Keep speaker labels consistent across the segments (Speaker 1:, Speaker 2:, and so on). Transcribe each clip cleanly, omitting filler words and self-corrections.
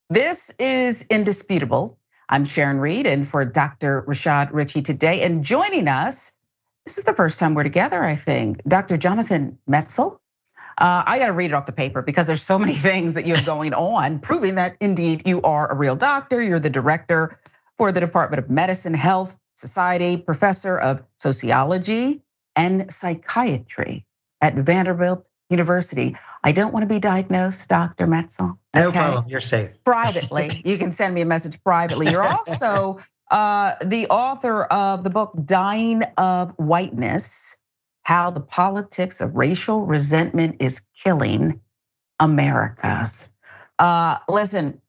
Speaker 1: This is Indisputable. I'm Sharon Reed, and for Dr. Rashad Ritchie today. And joining us, this is the first time we're together, I think, Dr. Jonathan Metzl. I got to read it off the paper because there's so many things that you have going on, proving that indeed you are a real doctor. You're the director for the Department of Medicine, Health, Society, professor of sociology and psychiatry at Vanderbilt University. I don't want to be diagnosed, Dr. Metzl.
Speaker 2: No problem, you're safe.
Speaker 1: Privately, you can send me a message privately. You're also the author of the book, Dying of Whiteness: How the Politics of Racial Resentment is Killing Americas. Listen,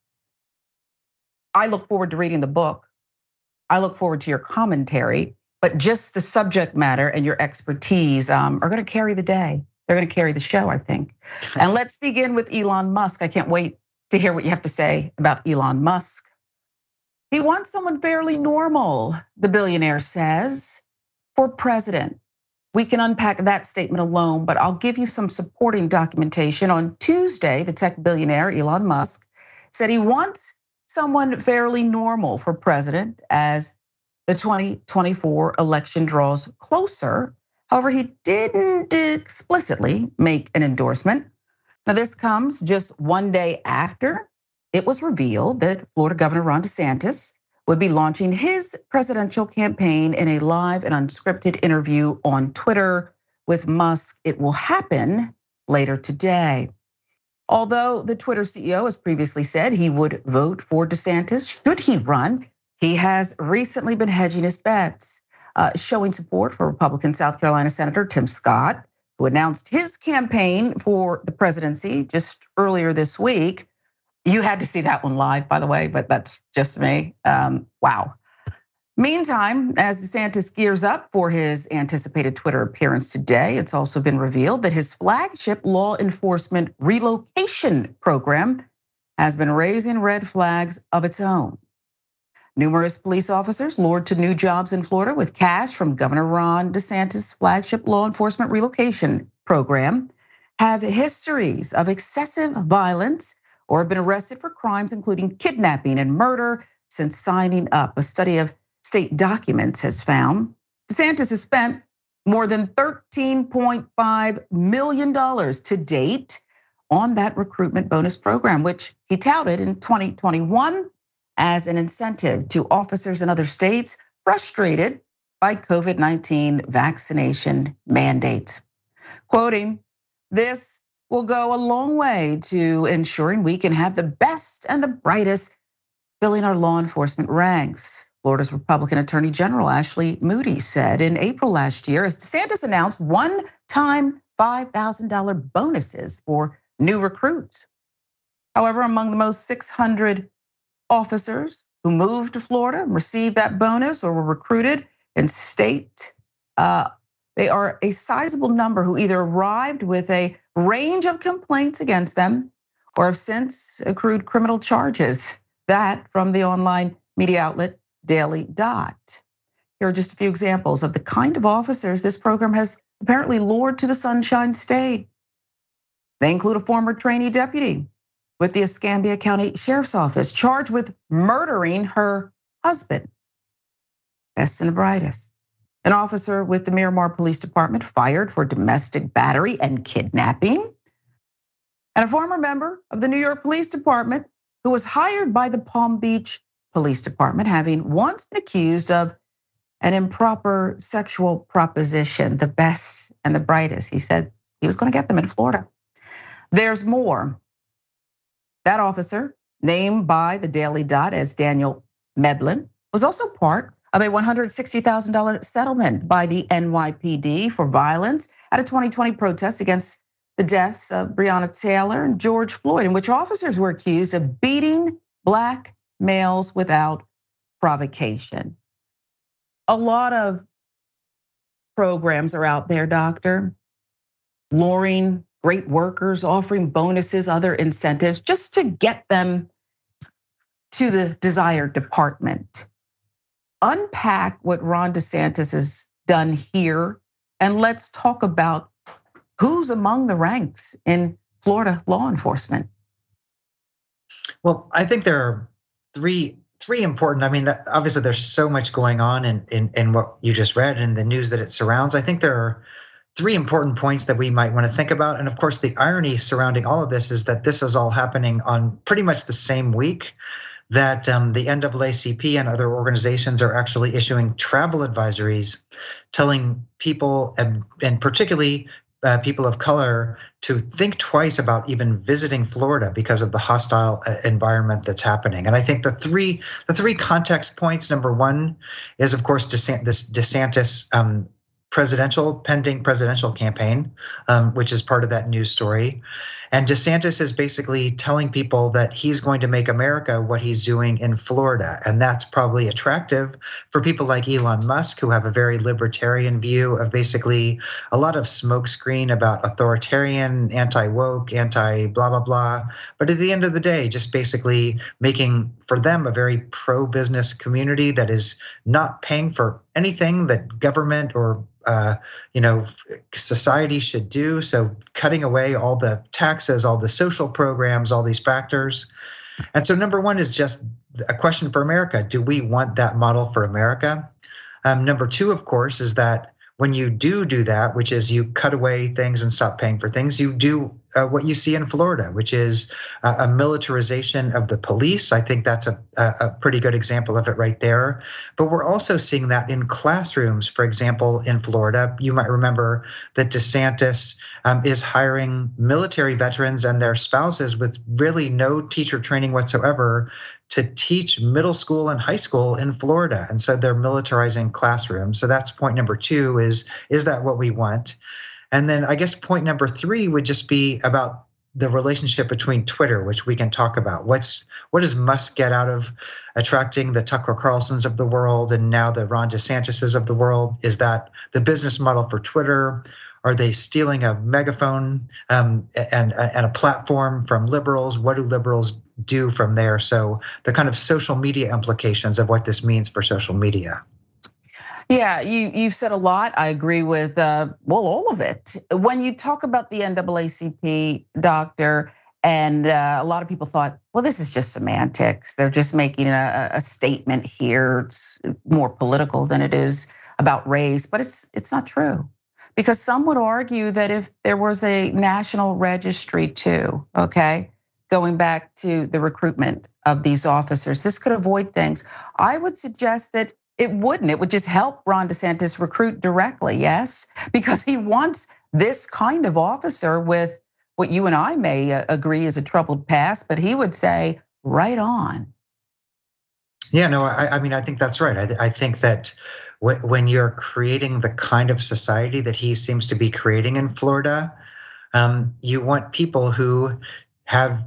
Speaker 1: I look forward to reading the book. I look forward to your commentary, but just the subject matter and your expertise are gonna carry the day. They're gonna carry the show, I think. And let's begin with Elon Musk. I can't wait to hear what you have to say about Elon Musk. He wants someone fairly normal, the billionaire says, for president. We can unpack that statement alone, but I'll give you some supporting documentation. On Tuesday, the tech billionaire Elon Musk said he wants someone fairly normal for president as the 2024 election draws closer. However, he didn't explicitly make an endorsement. Now, this comes just one day after it was revealed that Florida Governor Ron DeSantis would be launching his presidential campaign in a live and unscripted interview on Twitter with Musk. It will happen later today. Although the Twitter CEO has previously said he would vote for DeSantis should he run, he has recently been hedging his bets, showing support for Republican South Carolina Senator Tim Scott, who announced his campaign for the presidency just earlier this week. You had to see that one live, by the way, but that's just me. Wow. Meantime, as DeSantis gears up for his anticipated Twitter appearance today, it's also been revealed that his flagship law enforcement relocation program has been raising red flags of its own. Numerous police officers lured to new jobs in Florida with cash from Governor Ron DeSantis' flagship law enforcement relocation program have histories of excessive violence or have been arrested for crimes including kidnapping and murder since signing up. A study of state documents has found DeSantis has spent more than $13.5 million to date on that recruitment bonus program, which he touted in 2021 as an incentive to officers in other states frustrated by COVID-19 vaccination mandates. Quoting, "This will go a long way to ensuring we can have the best and the brightest filling our law enforcement ranks," Florida's Republican Attorney General Ashley Moody said in April last year as DeSantis announced one-time $5,000 bonuses for new recruits. However, among the most 600 officers who moved to Florida and received that bonus or were recruited in state, they are a sizable number who either arrived with a range of complaints against them or have since accrued criminal charges. That from the online media outlet Daily Dot. Here are just a few examples of the kind of officers this program has apparently lured to the Sunshine State. They include a former trainee deputy with the Escambia County Sheriff's Office charged with murdering her husband. Best and the brightest. An officer with the Miramar Police Department fired for domestic battery and kidnapping. And a former member of the New York Police Department who was hired by the Palm Beach Police Department, having once been accused of an improper sexual proposition. The best and the brightest. He said he was gonna get them in Florida. There's more. That officer, named by the Daily Dot as Daniel Medlin, was also part of a $160,000 settlement by the NYPD for violence at a 2020 protest against the deaths of Breonna Taylor and George Floyd, in which officers were accused of beating Black males without provocation. A lot of programs are out there, doctor, luring great workers, offering bonuses, other incentives, just to get them to the desired department. Unpack what Ron DeSantis has done here, and let's talk about who's among the ranks in Florida law enforcement.
Speaker 2: Well, I think there are three important. I mean, obviously there's so much going on in what you just read and the news that it surrounds. I think there are three important points that we might want to think about. And of course, the irony surrounding all of this is that this is all happening on pretty much the same week that the NAACP and other organizations are actually issuing travel advisories telling people, and particularly people of color, to think twice about even visiting Florida because of the hostile environment that's happening. And I think the three context points. Number one is, of course, DeSantis pending presidential campaign, which is part of that news story. And DeSantis is basically telling people that he's going to make America what he's doing in Florida. And that's probably attractive for people like Elon Musk, who have a very libertarian view of basically a lot of smokescreen about authoritarian, anti-woke, anti-blah, blah, blah. But at the end of the day, just basically making, for them, a very pro-business community that is not paying for anything that government or society should do. So cutting away all the taxes, all the social programs, all these factors. And so number one is just a question for America. Do we want that model for America? Number two, of course, is that when you do that, which is you cut away things and stop paying for things, you do what you see in Florida, which is a militarization of the police. I think that's a pretty good example of it right there. But we're also seeing that in classrooms. For example, in Florida, you might remember that DeSantis is hiring military veterans and their spouses with really no teacher training whatsoever to teach middle school and high school in Florida. And so they're militarizing classrooms. So that's point number two, is that what we want? And then I guess point number three would just be about the relationship between Twitter, which we can talk about. What does Musk get out of attracting the Tucker Carlsons of the world and now the Ron DeSantises of the world? Is that the business model for Twitter? Are they stealing a megaphone and a platform from liberals? What do liberals do from there? So the kind of social media implications of what this means for social media.
Speaker 1: Yeah, you've said a lot. I agree with all of it. When you talk about the NAACP, Doctor, and a lot of people thought, well, this is just semantics. They're just making a statement here. It's more political than it is about race, but it's not true. Because some would argue that if there was a national registry too, okay, going back to the recruitment of these officers, this could avoid things. I would suggest that it wouldn't. It would just help Ron DeSantis recruit directly, yes? Because he wants this kind of officer with what you and I may agree is a troubled past, but he would say, right on.
Speaker 2: Yeah, no, I mean, I think that's right. I think that when you're creating the kind of society that he seems to be creating in Florida, you want people who have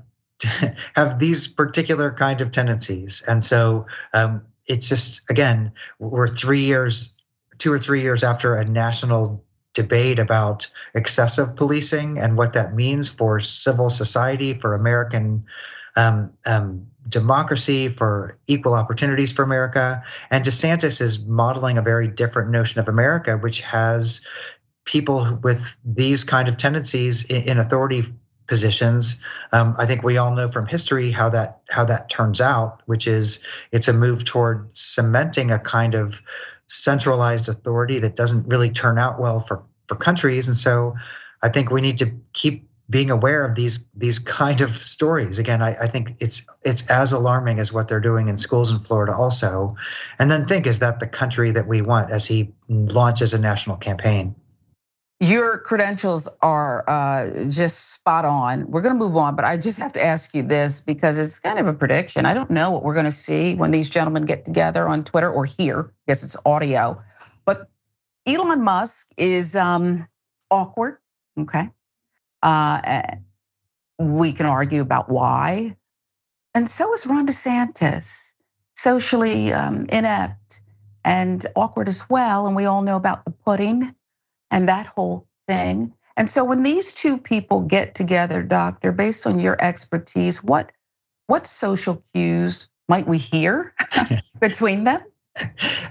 Speaker 2: these particular kind of tendencies. And so it's just, again, we're 2 or 3 years after a national debate about excessive policing and what that means for civil society, for American democracy, for equal opportunities for America. And DeSantis is modeling a very different notion of America, which has people with these kind of tendencies in authority positions. I think we all know from history how that turns out, which is it's a move toward cementing a kind of centralized authority that doesn't really turn out well for countries. And so I think we need to keep being aware of these kind of stories. Again, I think it's as alarming as what they're doing in schools in Florida also. And then think, is that the country that we want as he launches a national campaign?
Speaker 1: Your credentials are just spot on. We're gonna move on, but I just have to ask you this because it's kind of a prediction. I don't know what we're gonna see when these gentlemen get together on Twitter or here. I guess it's audio. But Elon Musk is awkward, okay? We can argue about why. And so is Ron DeSantis, socially inept and awkward as well. And we all know about the pudding and that whole thing. And so when these two people get together, Doctor, based on your expertise, what social cues might we hear between them?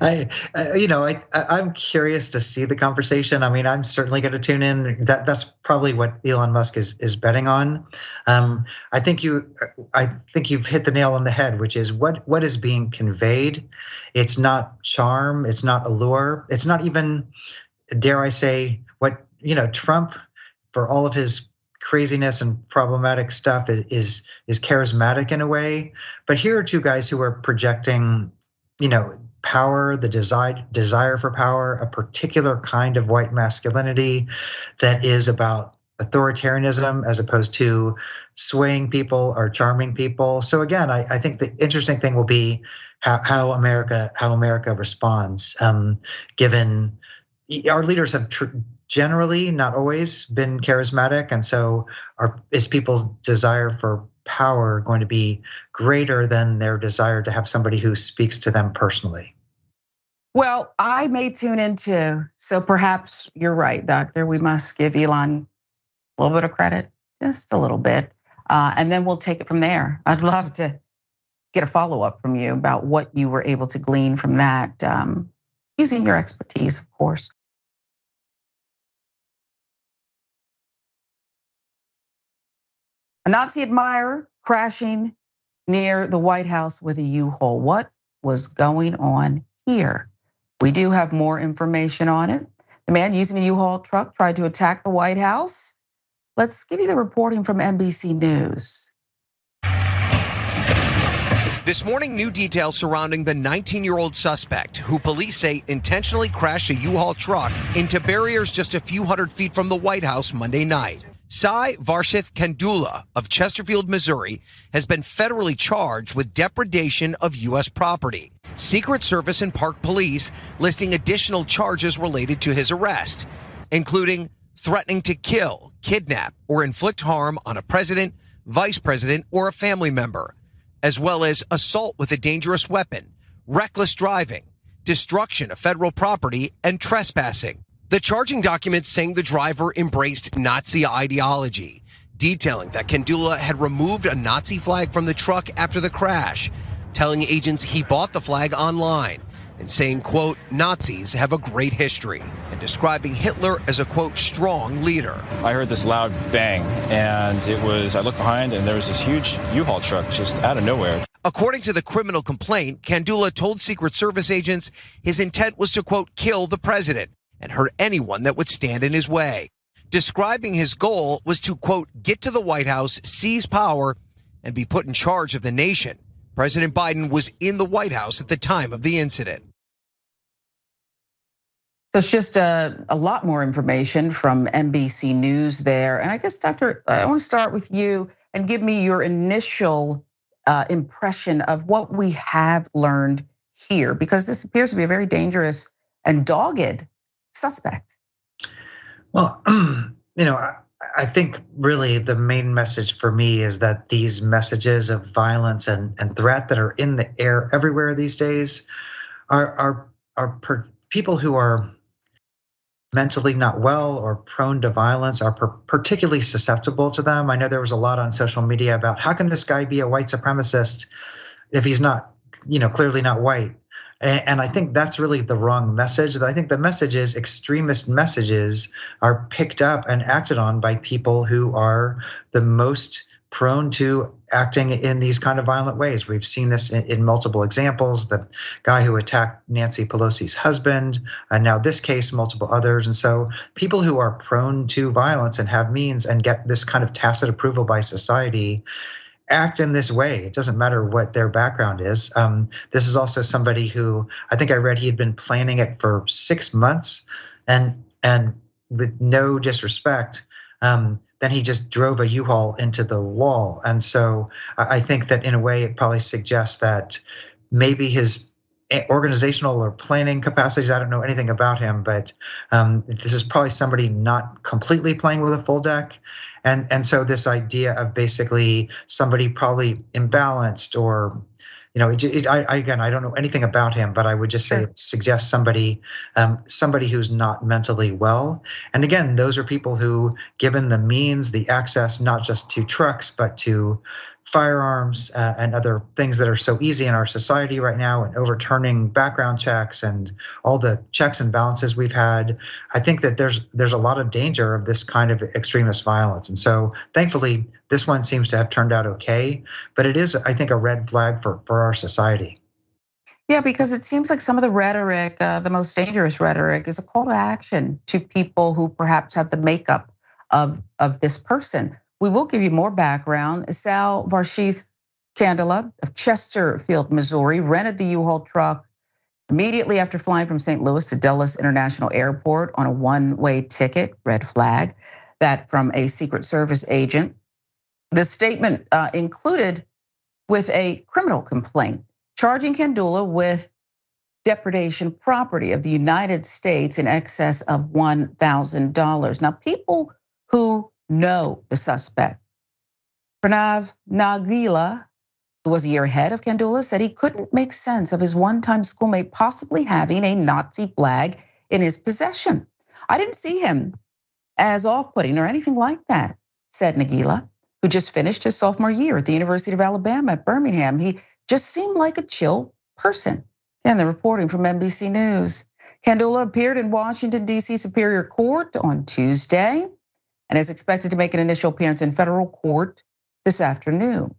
Speaker 2: I'm curious to see the conversation. I mean, I'm certainly going to tune in. That's probably what Elon Musk is betting on. I think you've hit the nail on the head, which is what is being conveyed. It's not charm. It's not allure. It's not even, dare I say, what Trump, for all of his craziness and problematic stuff, is charismatic in a way. But here are two guys who are projecting, power, the desire for power, a particular kind of white masculinity that is about authoritarianism as opposed to swaying people or charming people. So again, I think the interesting thing will be how America responds, given our leaders have generally, not always, been charismatic, and so is people's desire for power going to be greater than their desire to have somebody who speaks to them personally?
Speaker 1: Well, I may tune in too. So perhaps you're right, Doctor. We must give Elon a little bit of credit, just a little bit. And then we'll take it from there. I'd love to get a follow-up from you about what you were able to glean from that, using your expertise, of course. A Nazi admirer crashing near the White House with a U-Haul. What was going on here? We do have more information on it. The man using a U-Haul truck tried to attack the White House. Let's give you the reporting from NBC News.
Speaker 3: This morning, new details surrounding the 19-year-old suspect who police say intentionally crashed a U-Haul truck into barriers just a few hundred feet from the White House Monday night. Sai Varshith Kandula of Chesterfield, Missouri, has been federally charged with depredation of U.S. property. Secret Service and Park Police listing additional charges related to his arrest, including threatening to kill, kidnap, or inflict harm on a president, vice president, or a family member, as well as assault with a dangerous weapon, reckless driving, destruction of federal property, and trespassing. The charging documents saying the driver embraced Nazi ideology, detailing that Kandula had removed a Nazi flag from the truck after the crash, telling agents he bought the flag online, and saying, quote, Nazis have a great history, and describing Hitler as a, quote, strong leader.
Speaker 4: I heard this loud bang, and I looked behind, and there was this huge U-Haul truck just out of nowhere.
Speaker 3: According to the criminal complaint, Kandula told Secret Service agents his intent was to, quote, kill the president and hurt anyone that would stand in his way. Describing his goal was to, quote, get to the White House, seize power, and be put in charge of the nation. President Biden was in the White House at the time of the incident.
Speaker 1: So it's just a lot more information from NBC News there. And I guess, Doctor, I want to start with you and give me your initial impression of what we have learned here, because this appears to be a very dangerous and dogged suspect.
Speaker 2: Well, I think really the main message for me is that these messages of violence and threat that are in the air everywhere these days are people who are mentally not well or prone to violence are particularly susceptible to them. I know there was a lot on social media about how can this guy be a white supremacist if he's not, clearly not white. And I think that's really the wrong message. I think the message is extremist messages are picked up and acted on by people who are the most prone to acting in these kind of violent ways. We've seen this in multiple examples, the guy who attacked Nancy Pelosi's husband, and now this case, multiple others. And so people who are prone to violence and have means and get this kind of tacit approval by society act in this way. It doesn't matter what their background is. This is also somebody who I think I read he had been planning it for 6 months, and with no disrespect, then he just drove a U-Haul into the wall. And so I think that in a way it probably suggests that maybe his organizational or planning capacities, I don't know anything about him, but this is probably somebody not completely playing with a full deck. And so this idea of basically somebody probably imbalanced or, I don't know anything about him, but I would just say it suggests somebody who's not mentally well. And again, those are people who, given the means, the access, not just to trucks, but to firearms and other things that are so easy in our society right now, and overturning background checks and all the checks and balances we've had, I think that there's a lot of danger of this kind of extremist violence. And so thankfully, this one seems to have turned out okay, but it is, I think, a red flag for our society.
Speaker 1: Yeah, because it seems like some of the rhetoric, the most dangerous rhetoric, is a call to action to people who perhaps have the makeup of this person. We will give you more background. Sal Varshith Candela of Chesterfield, Missouri, rented the U-Haul truck immediately after flying from St. Louis to Dulles International Airport on a one-way ticket, red flag, that from a Secret Service agent. The statement included with a criminal complaint charging Candela with depredation property of the United States in excess of $1,000. Now, people who know the suspect, Pranav Nagila, who was a year ahead of Candela, said he couldn't make sense of his one-time schoolmate possibly having a Nazi flag in his possession. I didn't see him as off-putting or anything like that, said Nagila, who just finished his sophomore year at the University of Alabama at Birmingham. He just seemed like a chill person. And the reporting from NBC News. Candela appeared in Washington, D.C. Superior Court on Tuesday and is expected to make an initial appearance in federal court this afternoon.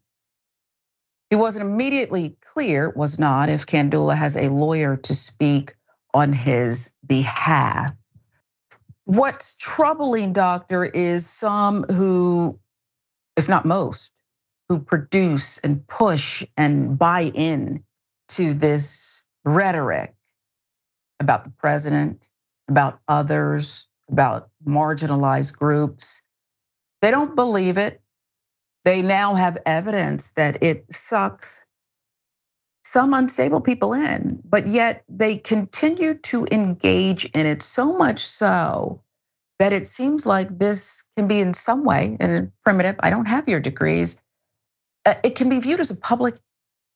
Speaker 1: It wasn't immediately clear, was not, if Candela has a lawyer to speak on his behalf. What's troubling, Doctor, is some who, if not most, who produce and push and buy in to this rhetoric about the president, about others, about marginalized groups. They don't believe it. They now have evidence that it sucks some unstable people in, but yet they continue to engage in it, so much so that it seems like this can be in some way, and primitive, I don't have your degrees, it can be viewed as a public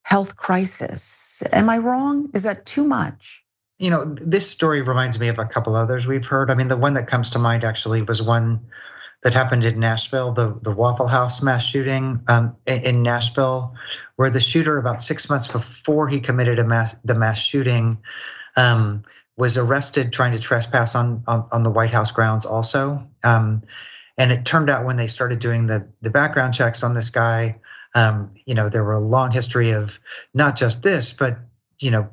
Speaker 1: health crisis. Am I wrong? Is that too much?
Speaker 2: You know, this story reminds me of a couple others we've heard. I mean, the one that comes to mind actually was one that happened in Nashville, the Waffle House mass shooting in Nashville, where the shooter, about 6 months before he committed the mass shooting, was arrested trying to trespass on the White House grounds also. And it turned out when they started doing the background checks on this guy, there were a long history of not just this, but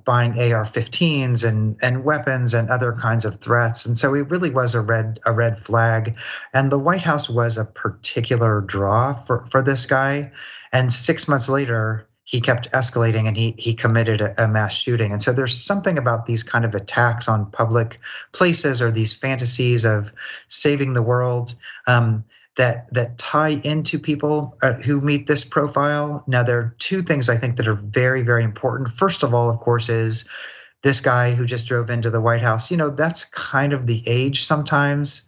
Speaker 2: buying AR-15s and weapons and other kinds of threats. And so it really was a red flag. And the White House was a particular draw for this guy. And 6 months later, he kept escalating and he committed a mass shooting. And so there's something about these kind of attacks on public places or these fantasies of saving the world that tie into people who meet this profile. Now, there are two things I think that are very, very important. First of all, of course, is this guy who just drove into the White House. That's kind of the age sometimes,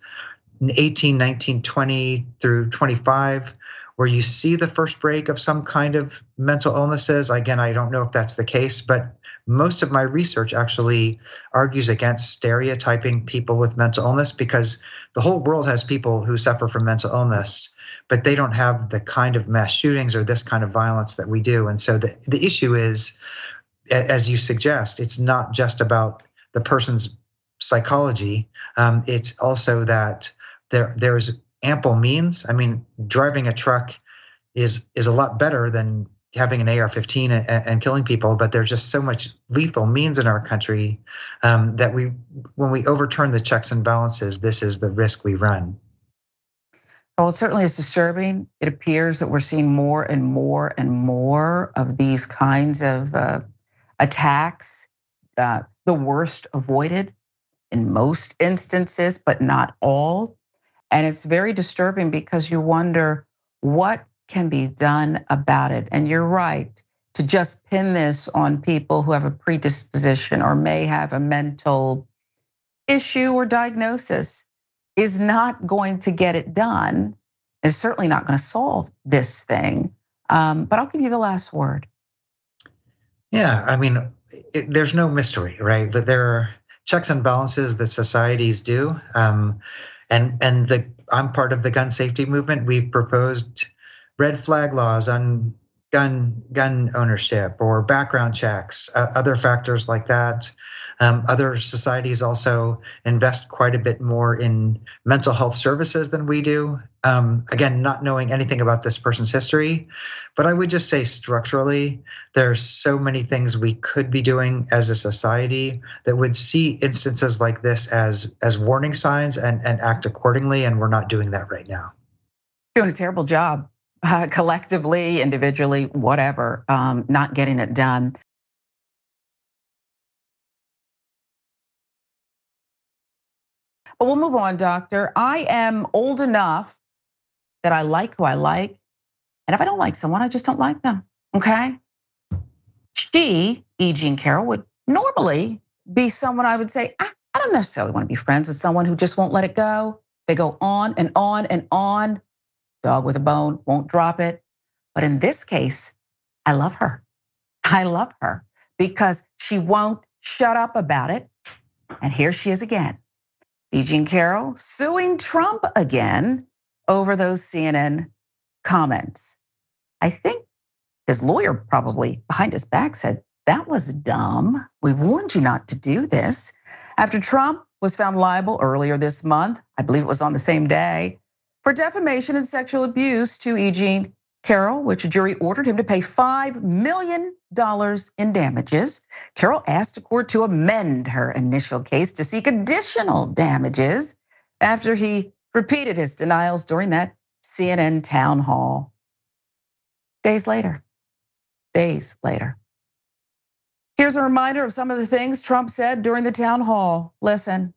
Speaker 2: 18, 19, 20 through 25, where you see the first break of some kind of mental illnesses. Again, I don't know if that's the case, but most of my research actually argues against stereotyping people with mental illness, because the whole world has people who suffer from mental illness, but they don't have the kind of mass shootings or this kind of violence that we do. And so the issue is, as you suggest, it's not just about the person's psychology. It's also that there's ample means. I mean, driving a truck is a lot better than having an AR-15 and killing people, but there's just so much lethal means in our country that when we overturn the checks and balances, this is the risk we run.
Speaker 1: Well, it certainly is disturbing. It appears that we're seeing more and more and more of these kinds of attacks, the worst avoided in most instances, but not all. And it's very disturbing because you wonder what can be done about it. And you're right, to just pin this on people who have a predisposition or may have a mental issue or diagnosis is not going to get it done. It's certainly not going to solve this thing. But I'll give you the last word.
Speaker 2: Yeah, I mean, there's no mystery, right? But there are checks and balances that societies do. I'm part of the gun safety movement. We've proposed red flag laws on gun ownership or background checks, other factors like that. Other societies also invest quite a bit more in mental health services than we do. Again, not knowing anything about this person's history, but I would just say structurally, there's so many things we could be doing as a society that would see instances like this as warning signs and act accordingly, and we're not doing that right now.
Speaker 1: Doing a terrible job, collectively, individually, whatever, not getting it done. But we'll move on, doctor. I am old enough that I like who I like. And if I don't like someone, I just don't like them, okay? She, E. Jean Carroll, would normally be someone I would say, I don't necessarily want to be friends with someone who just won't let it go. They go on and on and on. Dog with a bone, won't drop it. But in this case, I love her. I love her because she won't shut up about it. And here she is again. E. Jean Carroll suing Trump again over those CNN comments. I think his lawyer probably behind his back said, that was dumb. We warned you not to do this. After Trump was found liable earlier this month, I believe it was on the same day, for defamation and sexual abuse to E. Jean Carroll, which a jury ordered him to pay $5 million in damages. Carroll asked a court to amend her initial case to seek additional damages after he repeated his denials during that CNN town hall. Days later. Here's a reminder of some of the things Trump said during the town hall. Listen.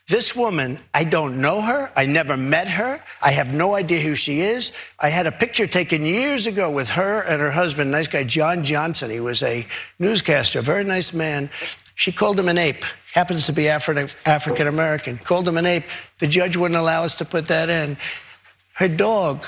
Speaker 5: This woman, I don't know her. I never met her. I have no idea who she is. I had a picture taken years ago with her and her husband, nice guy, John Johnson. He was a newscaster, very nice man. She called him an ape. Happens to be African American. Called him an ape. The judge wouldn't allow us to put that in. Her dog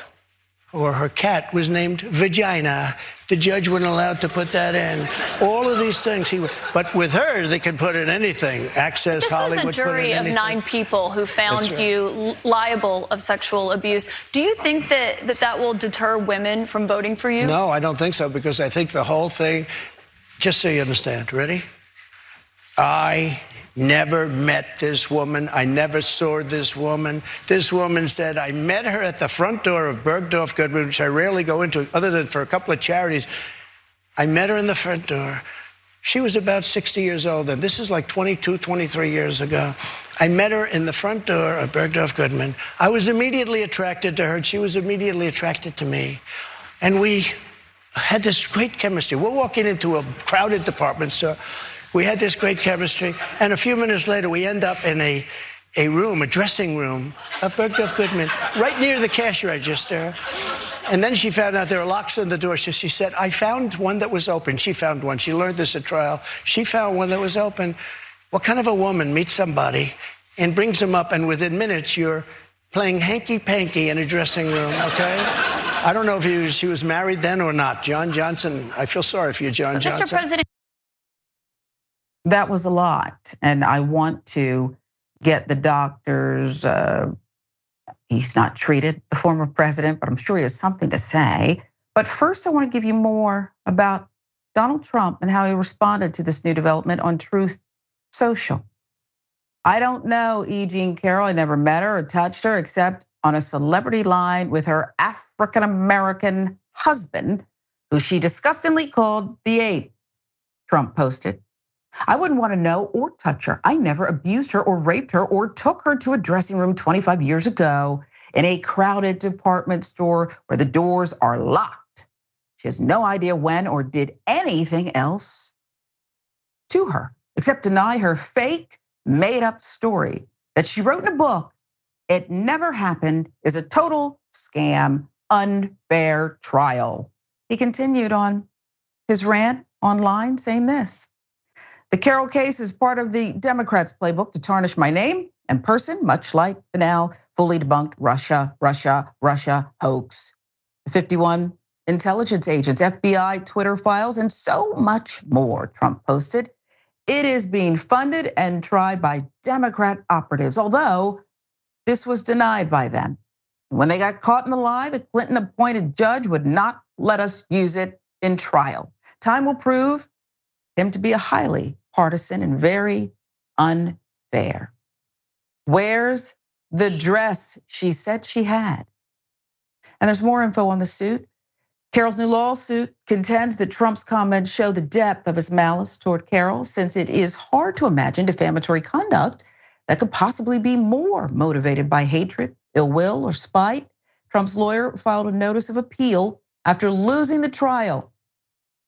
Speaker 5: or her cat was named Vagina. The judge wouldn't allow to put that in. All of these things, but with her, they could put in anything. Access, Hollywood.
Speaker 6: This was a jury of 9 people who found you liable of sexual abuse. Do you think that will deter women from voting for you?
Speaker 5: No, I don't think so, because I think the whole thing, just so you understand, ready? I never met this woman. I never saw this woman. This woman said, I met her at the front door of Bergdorf Goodman, which I rarely go into other than for a couple of charities. I met her in the front door. She was about 60 years old then. This is like 22, 23 years ago. I met her in the front door of Bergdorf Goodman. I was immediately attracted to her, and she was immediately attracted to me. And we had this great chemistry. We're walking into a crowded department store. We had this great chemistry, and a few minutes later, we end up in a room, a dressing room of Bergdorf Goodman, right near the cash register. And then she found out there were locks on the door, so she said, I found one that was open. She found one. She learned this at trial. She found one that was open. What kind of a woman meets somebody and brings them up, and within minutes, you're playing hanky-panky in a dressing room, okay? I don't know if she was married then or not. John Johnson, I feel sorry for you, John Johnson.
Speaker 6: Mr. President.
Speaker 1: That was a lot, and I want to get the doctors. He's not treated the former president, but I'm sure he has something to say. But first, I want to give you more about Donald Trump and how he responded to this new development on Truth Social. I don't know E. Jean Carroll. I never met her or touched her except on a celebrity line with her African American husband, who she disgustingly called the ape. Trump posted. I wouldn't want to know or touch her. I never abused her or raped her or took her to a dressing room 25 years ago in a crowded department store where the doors are locked. She has no idea when or did anything else to her except deny her fake, made-up story that she wrote in a book. It never happened, is a total scam, unfair trial. He continued on his rant online saying this. The Carroll case is part of the Democrats' playbook to tarnish my name and person, much like the now fully debunked Russia hoax. 51 intelligence agents, FBI, Twitter files, and so much more, Trump posted. It is being funded and tried by Democrat operatives, although this was denied by them. When they got caught in the lie, the Clinton-appointed judge would not let us use it in trial. Time will prove him to be a highly partisan and very unfair. Where's the dress she said she had? And there's more info on the suit. Carroll's new lawsuit contends that Trump's comments show the depth of his malice toward Carroll, since it is hard to imagine defamatory conduct that could possibly be more motivated by hatred, ill will, or spite. Trump's lawyer filed a notice of appeal after losing the trial.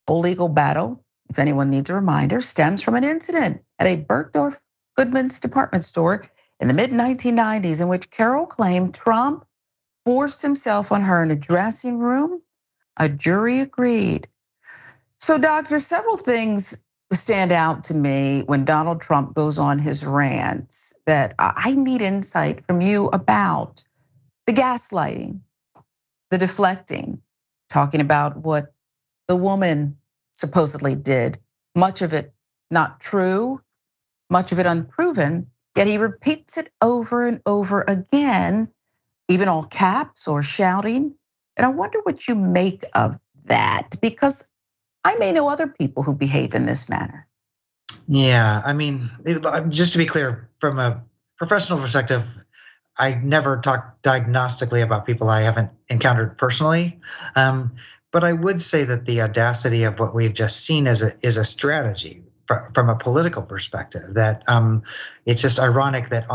Speaker 1: The legal battle, if anyone needs a reminder, stems from an incident at a Bergdorf Goodman's department store in the mid-1990s in which Carroll claimed Trump forced himself on her in a dressing room. A jury agreed. So, doctor, several things stand out to me when Donald Trump goes on his rants that I need insight from you about. The gaslighting, the deflecting, talking about what the woman supposedly did, much of it not true, much of it unproven, yet he repeats it over and over again, even all caps or shouting. And I wonder what you make of that, because I may know other people who behave in this manner.
Speaker 2: Yeah, I mean, just to be clear, from a professional perspective, I never talk diagnostically about people I haven't encountered personally. But I would say that the audacity of what we've just seen is a strategy from a political perspective. That it's just ironic that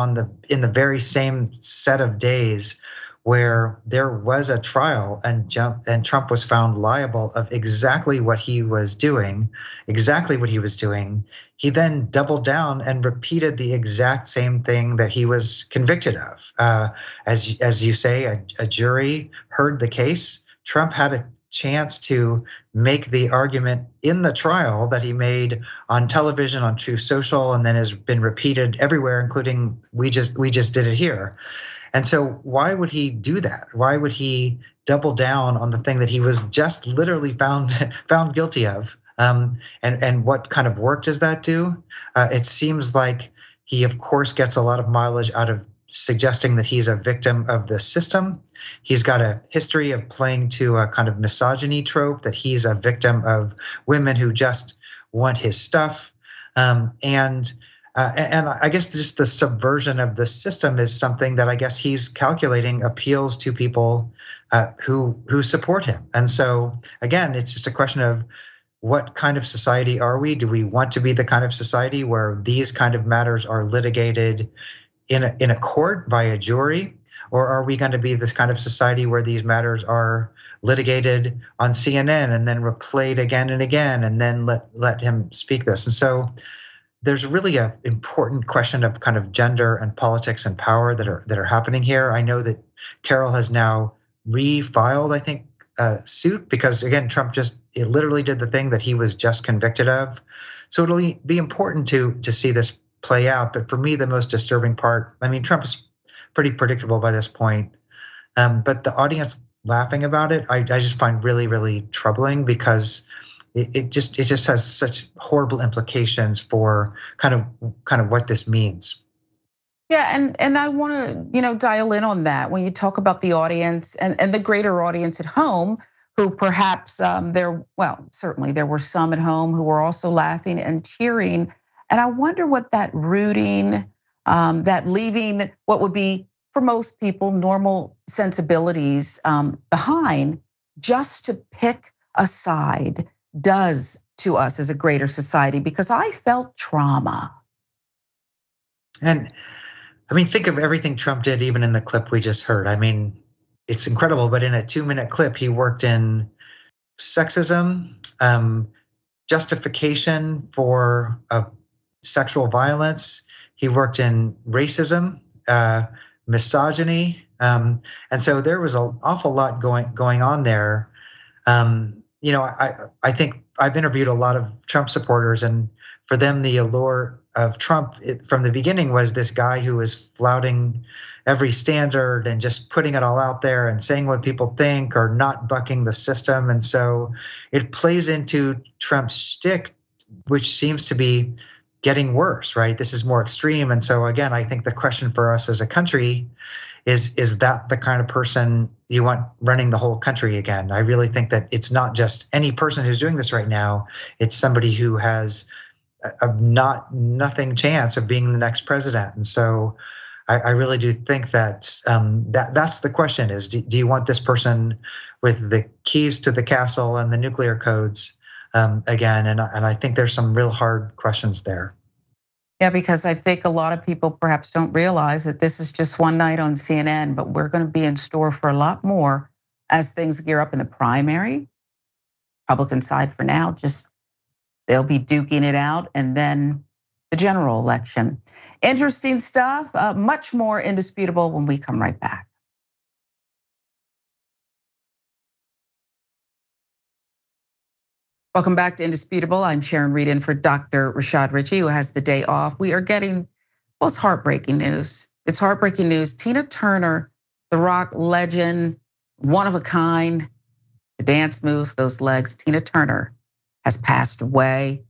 Speaker 2: in the very same set of days where there was a trial and Trump was found liable of exactly what he was doing, he then doubled down and repeated the exact same thing that he was convicted of. As you say, a jury heard the case. Trump had a chance to make the argument in the trial that he made on television, on Truth Social, and then has been repeated everywhere, including we just did it here. And so why would he do that? Why would he double down on the thing that he was just literally found guilty of? And what kind of work does that do? It seems like he, of course, gets a lot of mileage out of suggesting that he's a victim of the system. He's got a history of playing to a kind of misogyny trope, that he's a victim of women who just want his stuff. And I guess just the subversion of the system is something that I guess he's calculating appeals to people who support him. And so again, it's just a question of what kind of society are we? Do we want to be the kind of society where these kind of matters are litigated in a court by a jury? Or are we going to be this kind of society where these matters are litigated on CNN and then replayed again and again, and then let him speak this? And so there's really an important question of kind of gender and politics and power that are happening here. I know that Carroll has now refiled, I think, a suit because, again, Trump literally did the thing that he was just convicted of. So it'll be important to see this play out. But for me, the most disturbing part, I mean, Trump is pretty predictable by this point, but the audience laughing about it, I just find really, really troubling, because it just has such horrible implications for kind of what this means.
Speaker 1: Yeah, and I want to dial in on that when you talk about the audience and the greater audience at home, who perhaps certainly there were some at home who were also laughing and cheering, and I wonder what that rooting, that leaving what would be for most people normal sensibilities behind just to pick a side does to us as a greater society, because I felt trauma.
Speaker 2: And I mean, think of everything Trump did, even in the clip we just heard. I mean, it's incredible, but in a 2-minute clip, he worked in sexism, justification for sexual violence. He worked in racism, misogyny. And so there was an awful lot going on there. I think I've interviewed a lot of Trump supporters, and for them, the allure of Trump from the beginning was this guy who was flouting every standard and just putting it all out there and saying what people think, or not bucking the system. And so it plays into Trump's shtick, which seems to be getting worse, right? This is more extreme. And so again, I think the question for us as a country is that the kind of person you want running the whole country again? I really think that it's not just any person who's doing this right now. It's somebody who has a nothing chance of being the next president. And so I really do think that that's the question is, do you want this person with the keys to the castle and the nuclear codes again? And I think there's some real hard questions there.
Speaker 1: Yeah, because I think a lot of people perhaps don't realize that this is just one night on CNN, but we're going to be in store for a lot more as things gear up in the primary. Republican side for now, just they'll be duking it out, and then the general election. Interesting stuff, much more indisputable when we come right back. Welcome back to Indisputable. I'm Sharon Reed in for Dr. Rashad Ritchie, who has the day off. We are getting, well, it's heartbreaking news. It's heartbreaking news. Tina Turner, the rock legend, one of a kind, the dance moves, those legs. Tina Turner has passed away.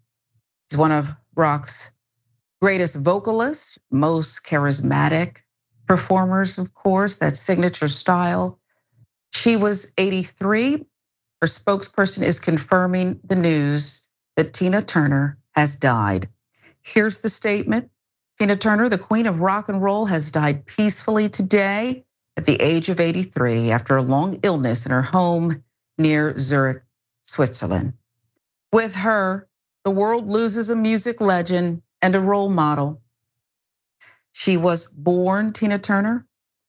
Speaker 1: She's one of rock's greatest vocalists, most charismatic performers, of course, that signature style. She was 83. Her spokesperson is confirming the news that Tina Turner has died. Here's the statement. Tina Turner, the queen of rock and roll, has died peacefully today at the age of 83 after a long illness in her home near Zurich, Switzerland. With her, the world loses a music legend and a role model. She was born Tina Turner,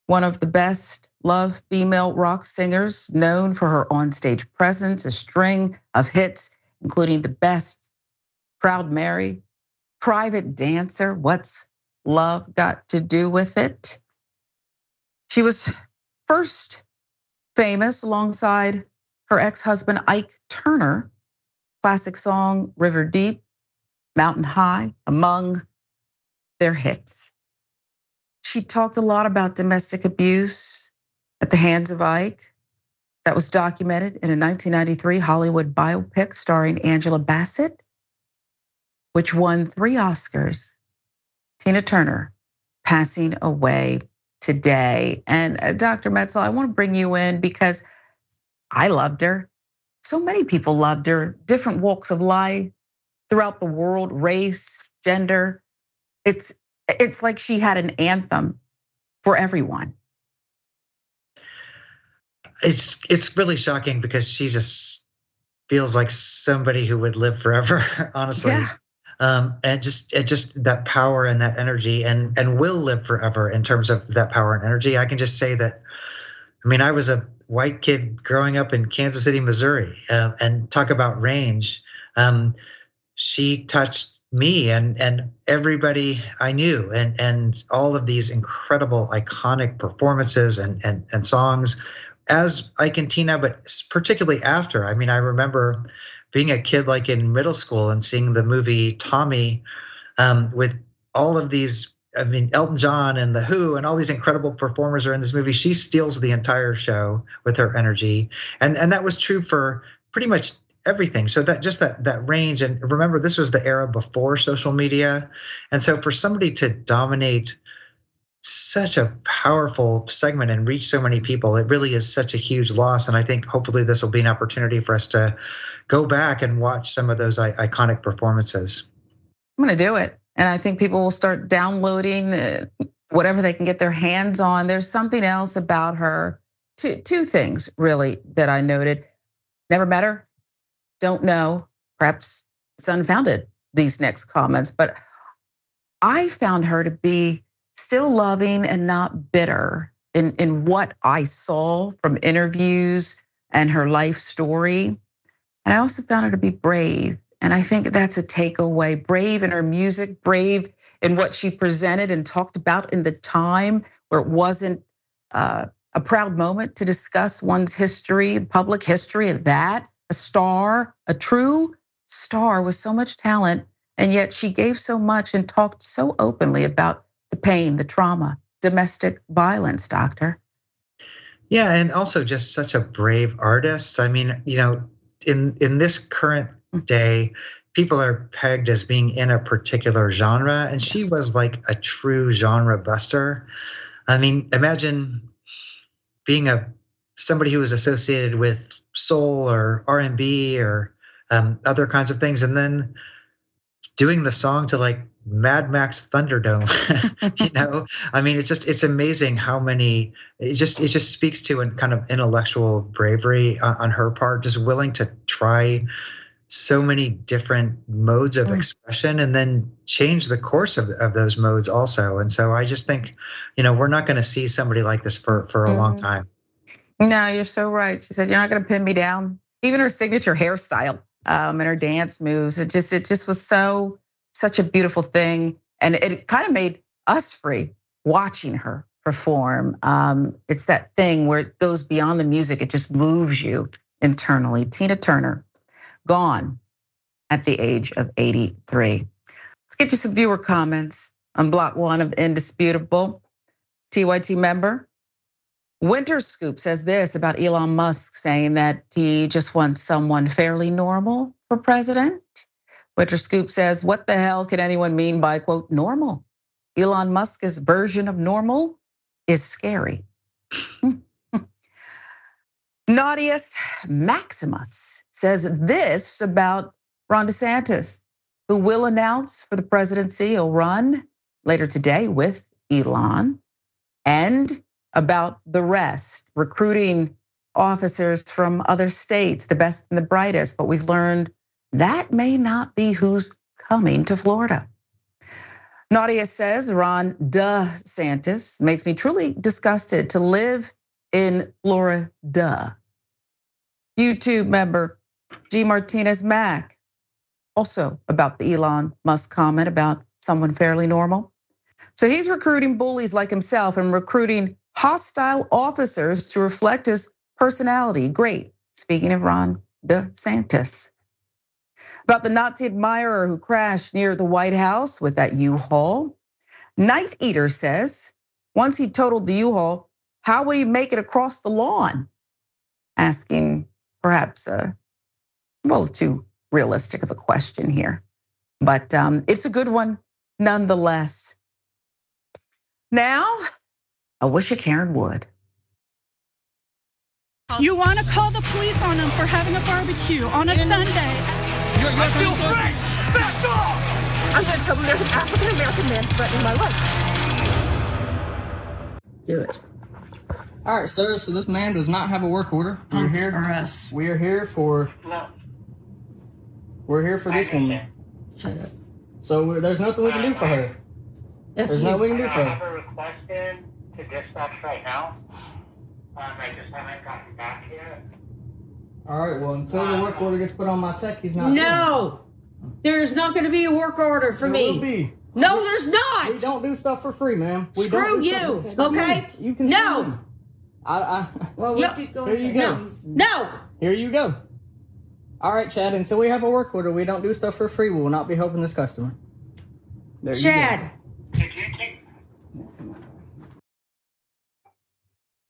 Speaker 1: one of the best loved female rock singers, known for her onstage presence, a string of hits, including The Best, Proud Mary, Private Dancer, What's Love Got to Do with It? She was first famous alongside her ex-husband Ike Turner, classic song River Deep, Mountain High, among their hits. She talked a lot about domestic abuse at the hands of Ike. That was documented in a 1993 Hollywood biopic starring Angela Bassett, which won 3 Oscars. Tina Turner passing away today. And Dr. Metzl, I want to bring you in because I loved her. So many people loved her, different walks of life throughout the world, race, gender. It's like she had an anthem for everyone.
Speaker 2: It's really shocking because she just feels like somebody who would live forever, honestly.
Speaker 1: Yeah.
Speaker 2: And just that power and that energy and will live forever in terms of that power and energy. I can just say that, I mean, I was a white kid growing up in Kansas City, Missouri, and talk about range. She touched me and everybody I knew, and all of these incredible iconic performances and songs as Ike and Tina, but particularly after. I mean, I remember being a kid like in middle school and seeing the movie Tommy with all of these, I mean, Elton John and The Who and all these incredible performers are in this movie. She steals the entire show with her energy. And that was true for pretty much everything. So that range, and remember, this was the era before social media. And so for somebody to dominate such a powerful segment and reach so many people, it really is such a huge loss. And I think hopefully this will be an opportunity for us to go back and watch some of those iconic performances.
Speaker 1: I'm gonna do it. And I think people will start downloading whatever they can get their hands on. There's something else about her, two things really that I noted. Never met her, don't know, perhaps it's unfounded, these next comments, but I found her to be still loving and not bitter in what I saw from interviews and her life story. And I also found her to be brave. And I think that's a takeaway, brave in her music, brave in what she presented and talked about in the time where it wasn't a proud moment to discuss one's history, public history of that, a star, a true star with so much talent. And yet she gave so much and talked so openly about the pain, the trauma, domestic violence, doctor.
Speaker 2: Yeah, and also just such a brave artist. I mean, you know, in this current day, people are pegged as being in a particular genre, and she was like a true genre buster. I mean, imagine being somebody who was associated with soul or R&B or other kinds of things, and then doing the song to like Mad Max Thunderdome. I mean, it's amazing how many. It just speaks to a kind of intellectual bravery on her part, just willing to try so many different modes of expression and then change the course of those modes also. And so I just think, we're not going to see somebody like this for a long time.
Speaker 1: No, you're so right. She said, "You're not going to pin me down." Even her signature hairstyle and her dance moves, it just was such a beautiful thing. And it kind of made us free watching her perform. It's that thing where it goes beyond the music. It just moves you internally. Tina Turner, gone at the age of 83. Let's get you some viewer comments on block 1 of Indisputable. TYT member Winter Scoop says this about Elon Musk, saying that he just wants someone fairly normal for president. Winter Scoop says, "What the hell can anyone mean by, quote, normal? Elon Musk's version of normal is scary." Naudius Maximus says this about Ron DeSantis, who will announce for the presidency he'll run later today with Elon, and about the rest, recruiting officers from other states, the best and the brightest. But we've learned that may not be who's coming to Florida. Nadia says Ron DeSantis makes me truly disgusted to live in Florida. YouTube member G. Martinez Mack, also about the Elon Musk comment about someone fairly normal. So he's recruiting bullies like himself and recruiting hostile officers to reflect his personality. Great. Speaking of Ron DeSantis. About the Nazi admirer who crashed near the White House with that U-Haul. Night Eater says, once he totaled the U-Haul, how would he make it across the lawn? Asking perhaps too realistic of a question here. But it's a good one nonetheless. Now, I wish a Karen would.
Speaker 7: You want to call the police on him for having a barbecue on a Sunday.
Speaker 8: I feel free! Back off!
Speaker 9: I'm going to tell him there's an African-American man threatening my life.
Speaker 10: Do it. All right, sir, so this man does not have a work order. We're here for this woman.
Speaker 9: Shut up.
Speaker 10: So there's nothing we can do for her. There's nothing we can do for
Speaker 11: I
Speaker 10: her.
Speaker 11: have a request in to dispatch right now. I just haven't gotten back yet.
Speaker 10: All right, well, until the work order gets put on my tech, he's not.
Speaker 9: No, there's not going to be a work order for me.
Speaker 10: There will be.
Speaker 9: No, there's not.
Speaker 10: We don't do stuff for free, ma'am.
Speaker 9: Screw you, okay?
Speaker 10: You can.
Speaker 9: No.
Speaker 10: Well,
Speaker 9: here
Speaker 10: you go.
Speaker 9: No.
Speaker 10: Here you go. All right, Chad. Until we have a work order, we don't do stuff for free. We will not be helping this customer. There
Speaker 9: Chad.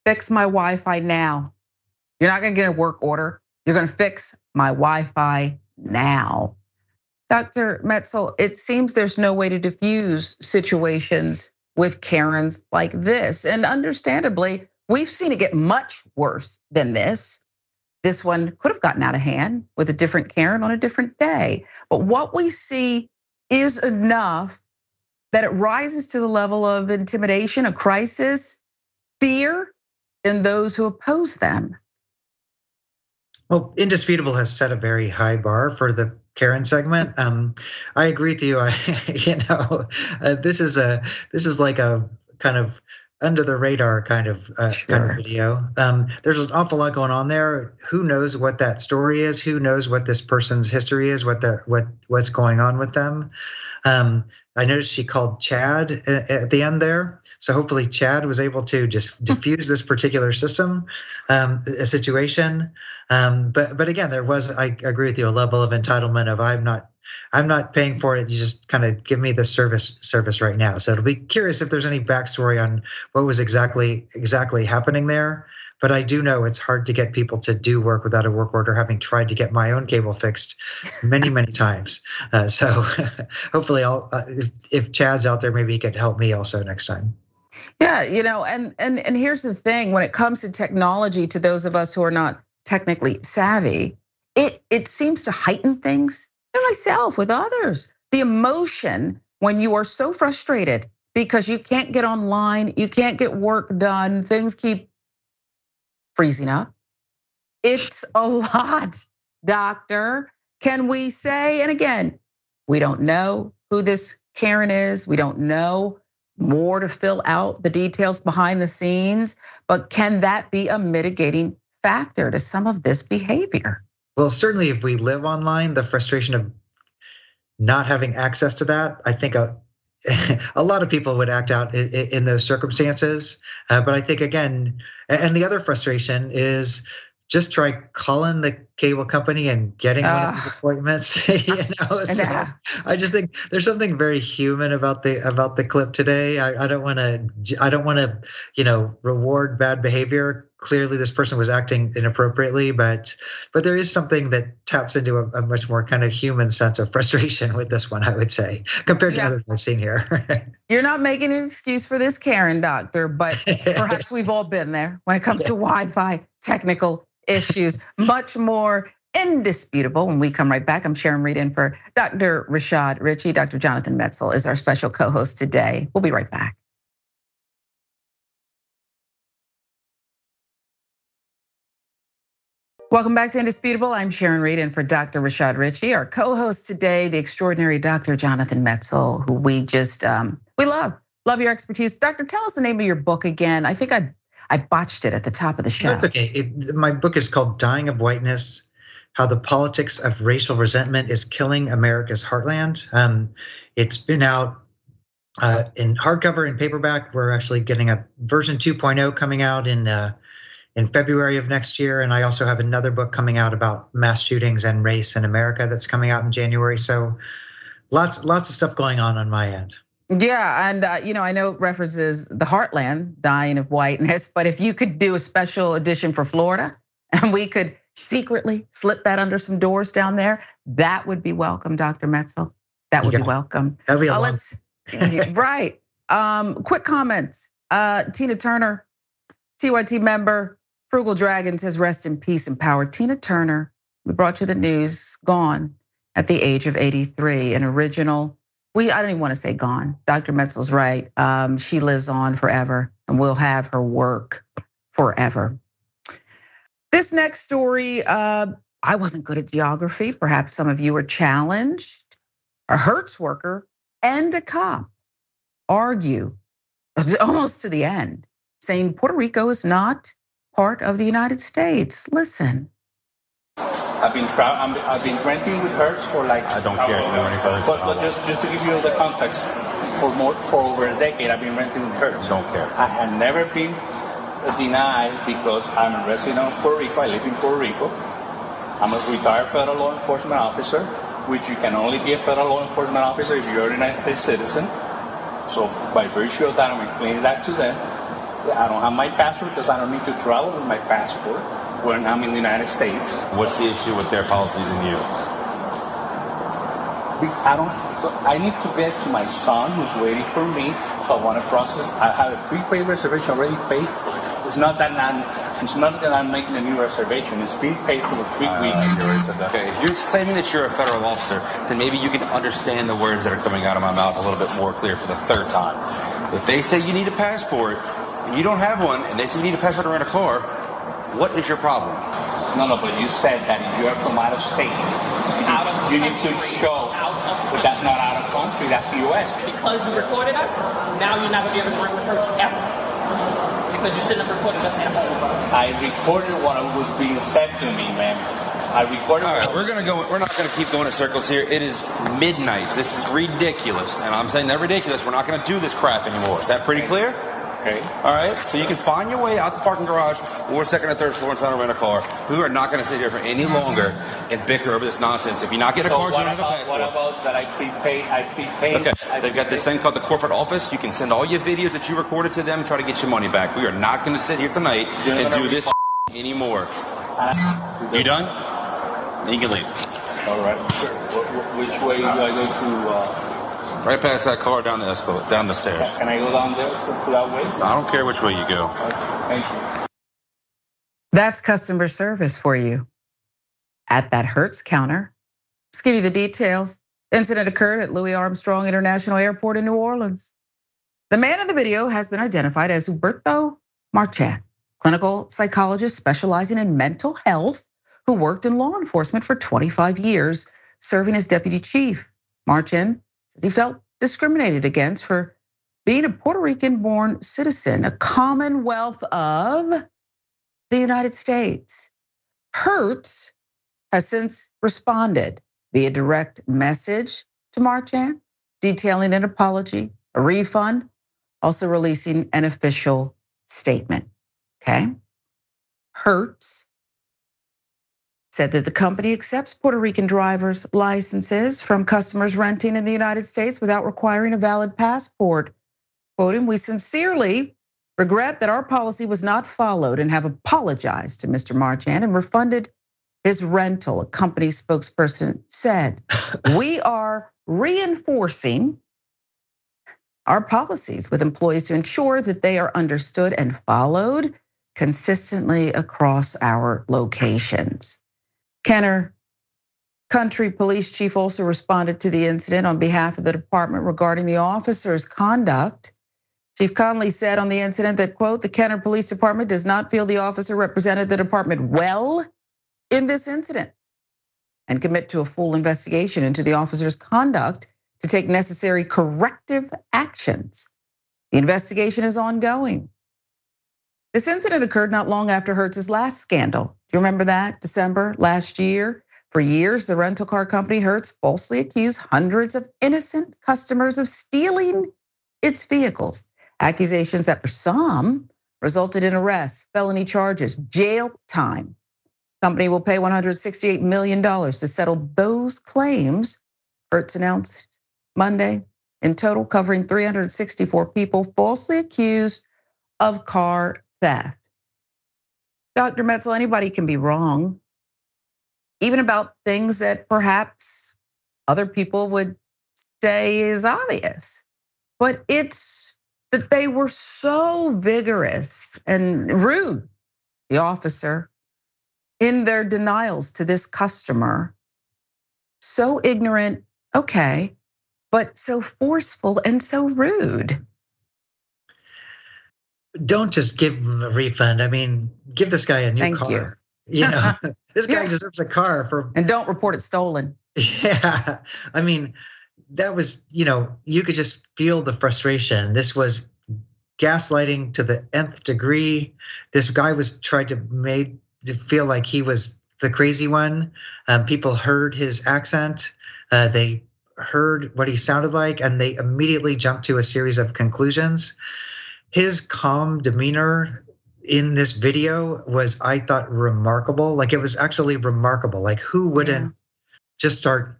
Speaker 1: Fix my Wi-Fi now. You're not gonna get a work order. You're gonna fix my Wi-Fi now. Dr. Metzl, it seems there's no way to diffuse situations with Karens like this. And understandably, we've seen it get much worse than this. This one could have gotten out of hand with a different Karen on a different day. But what we see is enough that it rises to the level of intimidation, a crisis, fear in those who oppose them.
Speaker 2: Well, Indisputable has set a very high bar for the Karen segment. I agree with you. This is like a kind of under the radar kind of video. There's an awful lot going on there. Who knows what that story is? Who knows what this person's history is? What's going on with them? I noticed she called Chad at the end there. So hopefully Chad was able to just diffuse this particular situation. But again, I agree with you, a level of entitlement of I'm not paying for it. You just kind of give me the service right now. So it'll be curious if there's any backstory on what was exactly happening there. But I do know it's hard to get people to do work without a work order, having tried to get my own cable fixed many, many times. So hopefully if Chad's out there, maybe he could help me also next time.
Speaker 1: Yeah, and here's the thing: when it comes to technology, to those of us who are not technically savvy, it seems to heighten things. And myself, with others, the emotion when you are so frustrated because you can't get online, you can't get work done, things keep freezing up. It's a lot, doctor. Can we say, and again, we don't know who this Karen is. We don't know more to fill out the details behind the scenes, but can that be a mitigating factor to some of this behavior?
Speaker 2: Well, certainly if we live online, the frustration of not having access to that, I think a lot of people would act out in those circumstances. But I think, again, and the other frustration is just try calling the cable company and getting one of these appointments. So I just think there's something very human about the clip today. I don't want to reward bad behavior. Clearly, this person was acting inappropriately, but there is something that taps into a much more kind of human sense of frustration with this one, I would say, compared to others I've seen here.
Speaker 1: You're not making an excuse for this Karen, doctor, but perhaps we've all been there when it comes to Wi-Fi technical issues. Much more indisputable when we come right back. I'm Sharon Reed in for Dr. Rashad Ritchie. Dr. Jonathan Metzl is our special co-host today. We'll be right back. Welcome back to Indisputable. I'm Sharon Reed in for Dr. Rashad Ritchie. Our co-host today, the extraordinary Dr. Jonathan Metzl, who we just, we love your expertise. Doctor, tell us the name of your book again. I think I botched it at the top of the show.
Speaker 2: That's okay. My book is called Dying of Whiteness: How the Politics of Racial Resentment is Killing America's Heartland. It's been out in hardcover and paperback. We're actually getting a version 2.0 coming out in February of next year. And I also have another book coming out about mass shootings and race in America that's coming out in January. So lots of stuff going on my end.
Speaker 1: Yeah, and I know it references the heartland, dying of whiteness, but if you could do a special edition for Florida and we could secretly slip that under some doors down there, that would be welcome, Dr. Metzl. That would be welcome.
Speaker 2: That'd be a lot.
Speaker 1: Right. Quick comments. Tina Turner, TYT member, Frugal Dragon says rest in peace and power. Tina Turner, we brought you the news, gone at the age of 83, an original. I don't even want to say gone. Dr. Metzl's right. She lives on forever and will have her work forever. This next story, I wasn't good at geography. Perhaps some of you are challenged. A Hertz worker and a cop argue almost to the end, saying Puerto Rico is not part of the United States. Listen.
Speaker 12: I've been renting with Hertz for like.
Speaker 4: I don't care if you know any further.
Speaker 12: But just to give you the context, for over a decade I've been renting with Hertz.
Speaker 4: Don't care.
Speaker 12: I have never been denied because I'm a resident of Puerto Rico. I live in Puerto Rico. I'm a retired federal law enforcement officer, which you can only be a federal law enforcement officer if you're a United States citizen. So by virtue of that, I'm explaining that to them. I don't have my passport because I don't need to travel with my passport when I'm in the United States.
Speaker 4: What's the issue with their policies and you?
Speaker 12: I need to get to my son who's waiting for me, so I want to process. I have a prepaid reservation already paid for. It's not that I'm making a new reservation. It's been paid for 3 weeks.
Speaker 4: Okay, if you're claiming that you're a federal officer, then maybe you can understand the words that are coming out of my mouth a little bit more clear for the third time. If they say you need a passport and you don't have one, and they say you need a passport to rent a car, what is your problem?
Speaker 12: No, but you said that if you're from out of state, you need to show. But that's not out of country, that's the US.
Speaker 13: Because you recorded us, now you're not going to be able to work with Hertz ever. Because you shouldn't have recorded us ever.
Speaker 12: I recorded what was being said to me, ma'am. I recorded.
Speaker 4: All right, we're not gonna keep going in circles here. It is midnight. This is ridiculous. And I'm saying that ridiculous. We're not gonna do this crap anymore. Is that pretty clear?
Speaker 12: Okay.
Speaker 4: All right, so you can find your way out the parking garage or second or third floor and try to rent a car. We are not going to sit here for any longer and bicker over this nonsense. If you're not getting a car, you don't have a passport.
Speaker 12: What about that I prepaid?
Speaker 4: Okay, they've got this thing called the corporate office. You can send all your videos that you recorded to them and try to get your money back. We are not going to sit here tonight and do this anymore. You done? Then you can leave.
Speaker 12: All right. Which way do I go to?
Speaker 4: Right past that car down the escalator, down the stairs.
Speaker 12: Can I go down there to that way?
Speaker 4: I don't care which way you go.
Speaker 12: Thank you.
Speaker 1: That's customer service for you. At that Hertz counter, let's give you the details. Incident occurred at Louis Armstrong International Airport in New Orleans. The man in the video has been identified as Huberto Marchand, clinical psychologist specializing in mental health, who worked in law enforcement for 25 years, serving as deputy chief. Marchand says he felt discriminated against for being a Puerto Rican-born citizen, a Commonwealth of the United States. Hertz has since responded via direct message to Marchand, detailing an apology, a refund, also releasing an official statement, okay? Hertz said that the company accepts Puerto Rican driver's licenses from customers renting in the United States without requiring a valid passport. Quoting, "We sincerely regret that our policy was not followed and have apologized to Mr. Marchand and refunded his rental," a company spokesperson said. "We are reinforcing our policies with employees to ensure that they are understood and followed consistently across our locations." Kenner Country Police Chief also responded to the incident on behalf of the department regarding the officer's conduct. Chief Conley said on the incident that, quote, "The Kenner Police Department does not feel the officer represented the department well in this incident and commit to a full investigation into the officer's conduct to take necessary corrective actions. The investigation is ongoing." This incident occurred not long after Hertz's last scandal. Do you remember that? December last year. For years, the rental car company Hertz falsely accused hundreds of innocent customers of stealing its vehicles. Accusations that for some resulted in arrests, felony charges, jail time. The company will pay $168 million to settle those claims, Hertz announced Monday, in total covering 364 people falsely accused of car theft. Dr. Metzl, anybody can be wrong, even about things that perhaps other people would say is obvious. But it's that they were so vigorous and rude, the officer, in their denials to this customer, so ignorant, okay, but so forceful and so rude.
Speaker 2: Don't just give him a refund. I mean, give this guy a new car. You know, this guy deserves a car for.
Speaker 1: And don't report it stolen.
Speaker 2: Yeah, I mean, that was, you could just feel the frustration. This was gaslighting to the nth degree. This guy was tried to made to feel like he was the crazy one. People heard his accent. They heard what he sounded like, and they immediately jumped to a series of conclusions. His calm demeanor in this video was, I thought, remarkable. Like, it was actually remarkable. Like, who wouldn't just start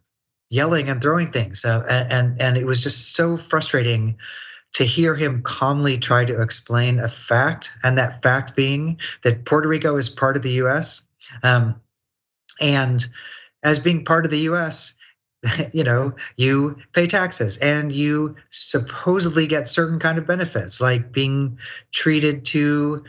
Speaker 2: yelling and throwing things? And it was just so frustrating to hear him calmly try to explain a fact, and that fact being that Puerto Rico is part of the US. And as being part of the US, you pay taxes and you supposedly get certain kind of benefits, like being treated to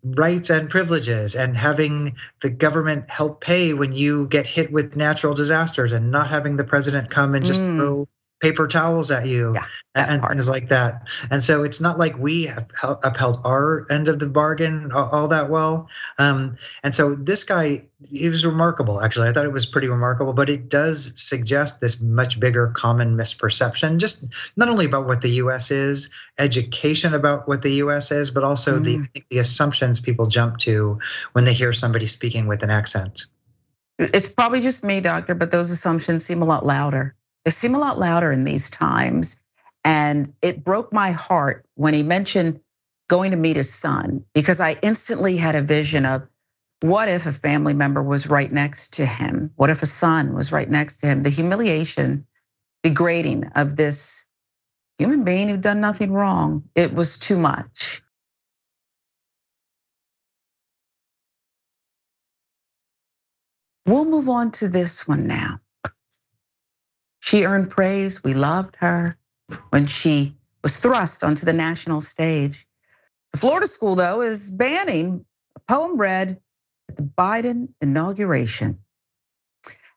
Speaker 2: rights and privileges, and having the government help pay when you get hit with natural disasters, and not having the president come and just throw paper towels at you and things like that. And so it's not like we have upheld our end of the bargain all that well. And so this guy, he was remarkable, actually. I thought it was pretty remarkable, but it does suggest this much bigger common misperception, just not only about what the US is, education about what the US is, but also the assumptions people jump to when they hear somebody speaking with an accent.
Speaker 1: It's probably just me, doctor, but those assumptions seem a lot louder. They seem a lot louder in these times. And it broke my heart when he mentioned going to meet his son, because I instantly had a vision of, what if a family member was right next to him? What if a son was right next to him? The humiliation, degrading of this human being who'd done nothing wrong. It was too much. We'll move on to this one now. She earned praise. We loved her when she was thrust onto the national stage. The Florida school, though, is banning a poem read at the Biden inauguration.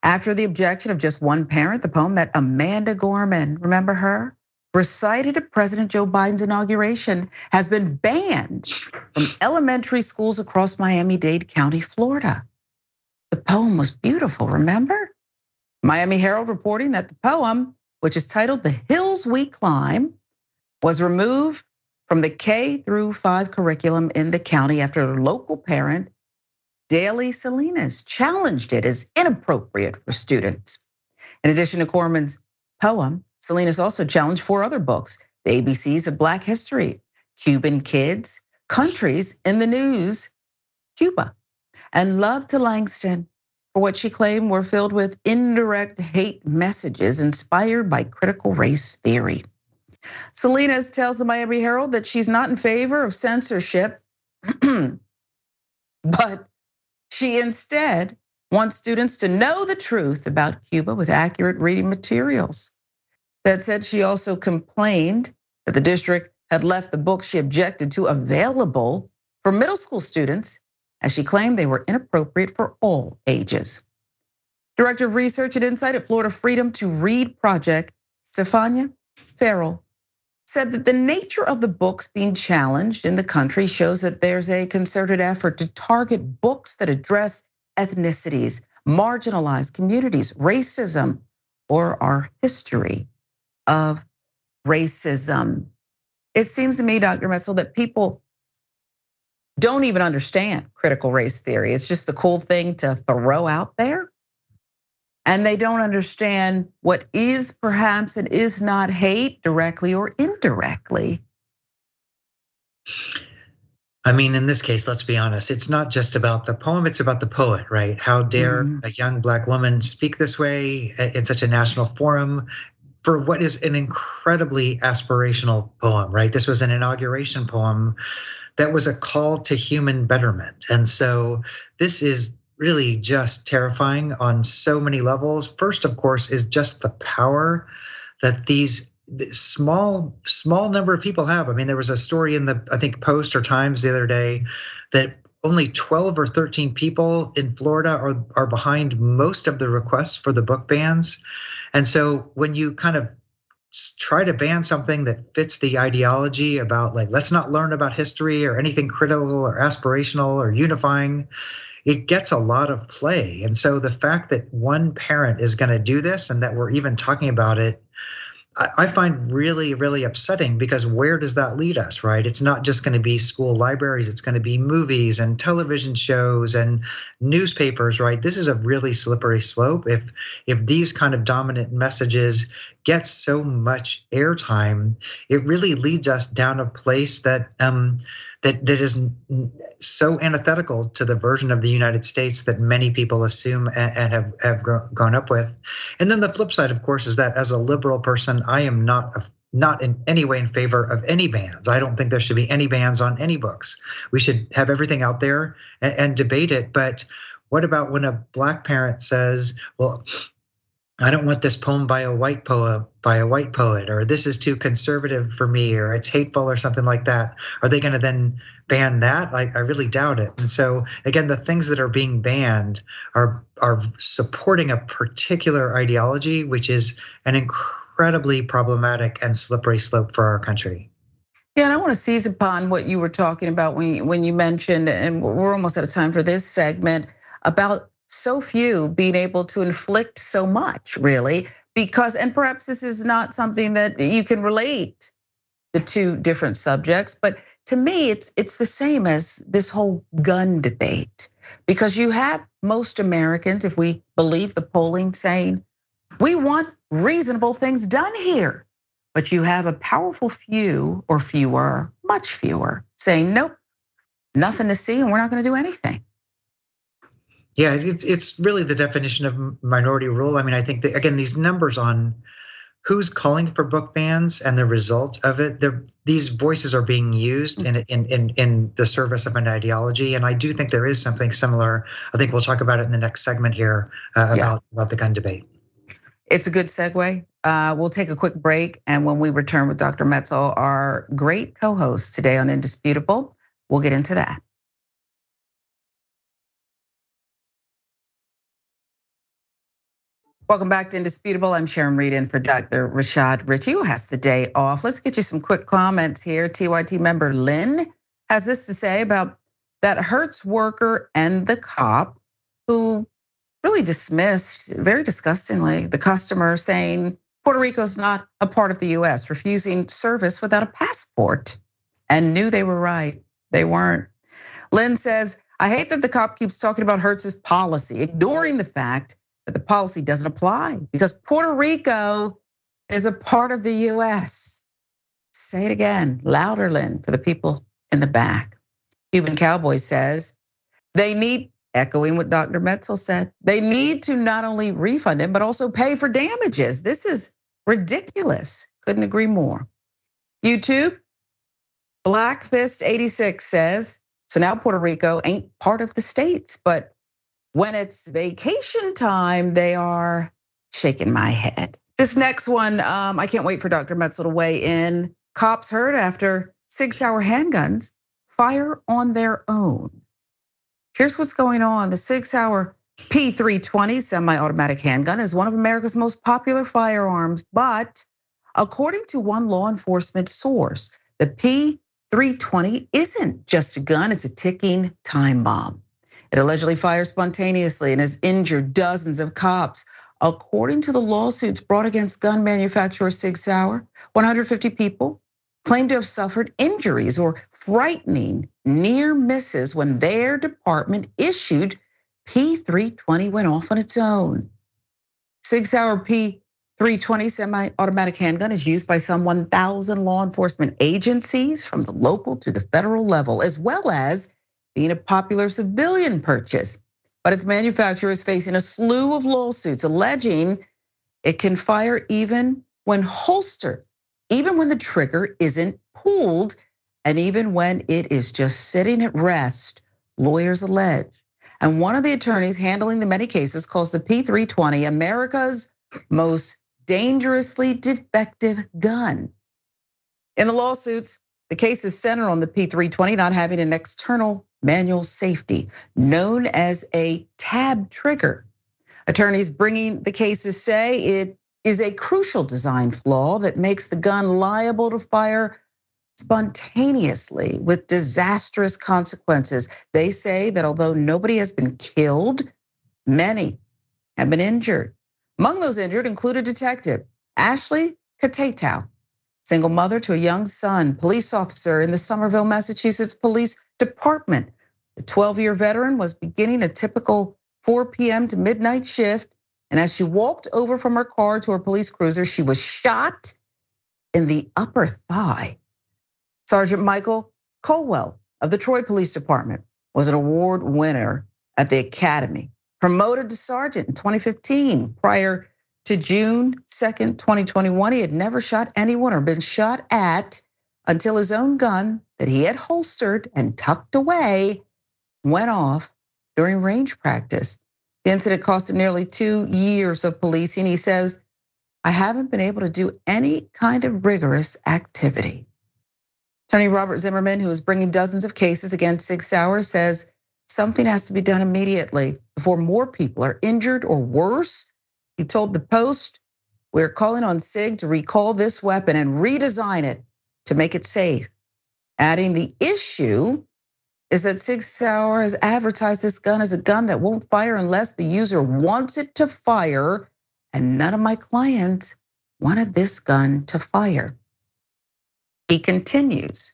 Speaker 1: After the objection of just one parent, the poem that Amanda Gorman, remember her, recited at President Joe Biden's inauguration has been banned from elementary schools across Miami-Dade County, Florida. The poem was beautiful, remember? Miami Herald reporting that the poem, which is titled The Hills We Climb, was removed from the K-5 curriculum in the county after local parent Daly Salinas challenged it as inappropriate for students. In addition to Gorman's poem, Salinas also challenged 4 other books: The ABCs of Black History, Cuban Kids, Countries in the News, Cuba, and Love to Langston, for what she claimed were filled with indirect hate messages inspired by critical race theory. Salinas tells the Miami Herald that she's not in favor of censorship, but she instead wants students to know the truth about Cuba with accurate reading materials. That said, she also complained that the district had left the books she objected to available for middle school students, as she claimed they were inappropriate for all ages. Director of Research and Insight at Florida Freedom to Read Project, Stefania Farrell, said that the nature of the books being challenged in the country shows that there's a concerted effort to target books that address ethnicities, marginalized communities, racism, or our history of racism. It seems to me, Dr. Metzl, that people don't even understand critical race theory. It's just the cool thing to throw out there. And they don't understand what is perhaps and is not hate, directly or indirectly.
Speaker 2: I mean, in this case, let's be honest, it's not just about the poem, it's about the poet, right? How dare a young Black woman speak this way in such a national forum for what is an incredibly aspirational poem, right? This was an inauguration poem that was a call to human betterment. And so this is really just terrifying on so many levels. First, of course, is just the power that these small number of people have. I mean, there was a story in the, I think, Post or Times the other day that only 12 or 13 people in Florida are behind most of the requests for the book bans. And so when you kind of try to ban something that fits the ideology about, like, let's not learn about history or anything critical or aspirational or unifying, it gets a lot of play. And so the fact that one parent is going to do this and that we're even talking about it, I find really, really upsetting, because where does that lead us, right? It's not just going to be school libraries, it's going to be movies and television shows and newspapers, right? This is a really slippery slope. If these kind of dominant messages get so much airtime, it really leads us down a place that that is so antithetical to the version of the United States that many people assume and have grown up with. And then the flip side, of course, is that as a liberal person, I am not in any way in favor of any bans. I don't think there should be any bans on any books. We should have everything out there and debate it. But what about when a Black parent says, well, I don't want this poem by a white poet, or this is too conservative for me, or it's hateful or something like that? Are they going to then ban that? I really doubt it. And so again, the things that are being banned are supporting a particular ideology, which is an incredibly problematic and slippery slope for our country.
Speaker 1: Yeah, and I want to seize upon what you were talking about when you mentioned, and we're almost out of time for this segment, about so few being able to inflict so much, really, because, and perhaps this is not something that you can relate the two different subjects, but to me, it's the same as this whole gun debate, because you have most Americans, if we believe the polling, saying we want reasonable things done here, but you have a powerful few or fewer, much fewer, saying nope, nothing to see, and we're not going to do anything.
Speaker 2: Yeah, it's really the definition of minority rule. I mean, I think that, again, these numbers on who's calling for book bans and the result of it, these voices are being used in the service of an ideology. And I do think there is something similar. I think we'll talk about it in the next segment here about the gun debate.
Speaker 1: It's a good segue we'll take a quick break. And when we return with Dr. Metzl, our great co-host today on Indisputable, we'll get into that. Welcome back to Indisputable. I'm Sharon Reed in for Dr. Rashad Ritchie, who has the day off. Let's get you some quick comments here. TYT member Lynn has this to say about that Hertz worker and the cop who really dismissed, very disgustingly, the customer, saying Puerto Rico's not a part of the US, refusing service without a passport, and knew they were right. They weren't. Lynn says, I hate that the cop keeps talking about Hertz's policy, ignoring the fact that the policy doesn't apply because Puerto Rico is a part of the US. Say it again, louder, Lynn, for the people in the back. Cuban Cowboy says they need, echoing what Dr. Metzl said, they need to not only refund him, but also pay for damages. This is ridiculous. Couldn't agree more. YouTube, Black Fist 86 says, so now Puerto Rico ain't part of the states, but when it's vacation time, they are shaking my head. This next one, I can't wait for Dr. Metzl to weigh in. Cops heard after 6-hour handguns fire on their own. Here's what's going on. The 6-hour P320 semi-automatic handgun is one of America's most popular firearms, but according to one law enforcement source, the P320 isn't just a gun, it's a ticking time bomb. It allegedly fires spontaneously and has injured dozens of cops. According to the lawsuits brought against gun manufacturer Sig Sauer, 150 people claim to have suffered injuries or frightening near misses when their department issued P320 went off on its own. Sig Sauer P320 semi-automatic handgun is used by some 1,000 law enforcement agencies from the local to the federal level, as well as being a popular civilian purchase. But its manufacturer is facing a slew of lawsuits alleging it can fire even when holstered, even when the trigger isn't pulled, and even when it is just sitting at rest, lawyers allege. And one of the attorneys handling the many cases calls the P320 America's most dangerously defective gun. In the lawsuits, the case is centered on the P320 not having an external manual safety, known as a tab trigger. Attorneys bringing the cases say it is a crucial design flaw that makes the gun liable to fire spontaneously with disastrous consequences. They say that although nobody has been killed, many have been injured. Among those injured include a detective, Ashley Katatow, single mother to a young son, police officer in the Somerville, Massachusetts Police Department. The 12-year veteran was beginning a typical 4 p.m. to midnight shift, and as she walked over from her car to her police cruiser, she was shot in the upper thigh. Sergeant Michael Colwell of the Troy Police Department was an award winner at the Academy, promoted to sergeant in 2015. Prior to June 2nd, 2021, he had never shot anyone or been shot at until his own gun that he had holstered and tucked away went off during range practice. The incident cost him nearly 2 years of policing. He says, I haven't been able to do any kind of rigorous activity. Attorney Robert Zimmerman, who is bringing dozens of cases against Sig Sauer, says something has to be done immediately before more people are injured or worse. He told the Post, we're calling on Sig to recall this weapon and redesign it to make it safe. Adding the issue is that Sig Sauer has advertised this gun as a gun that won't fire unless the user wants it to fire, and none of my clients wanted this gun to fire. He continues,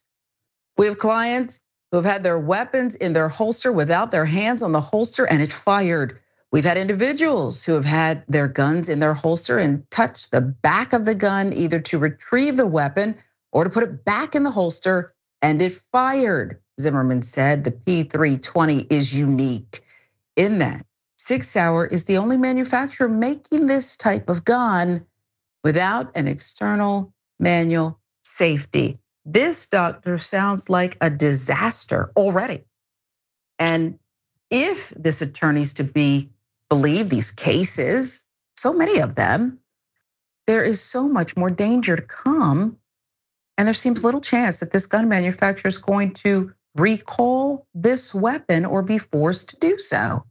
Speaker 1: we have clients who have had their weapons in their holster without their hands on the holster and it fired. We've had individuals who have had their guns in their holster and touched the back of the gun either to retrieve the weapon or to put it back in the holster and it fired. Zimmerman said the P320 is unique in that Sig Sauer is the only manufacturer making this type of gun without an external manual safety. This, doctor, sounds like a disaster already. And if this attorney's to be believed, these cases, so many of them, there is so much more danger to come. And there seems little chance that this gun manufacturer is going to recall this weapon or be forced to do so.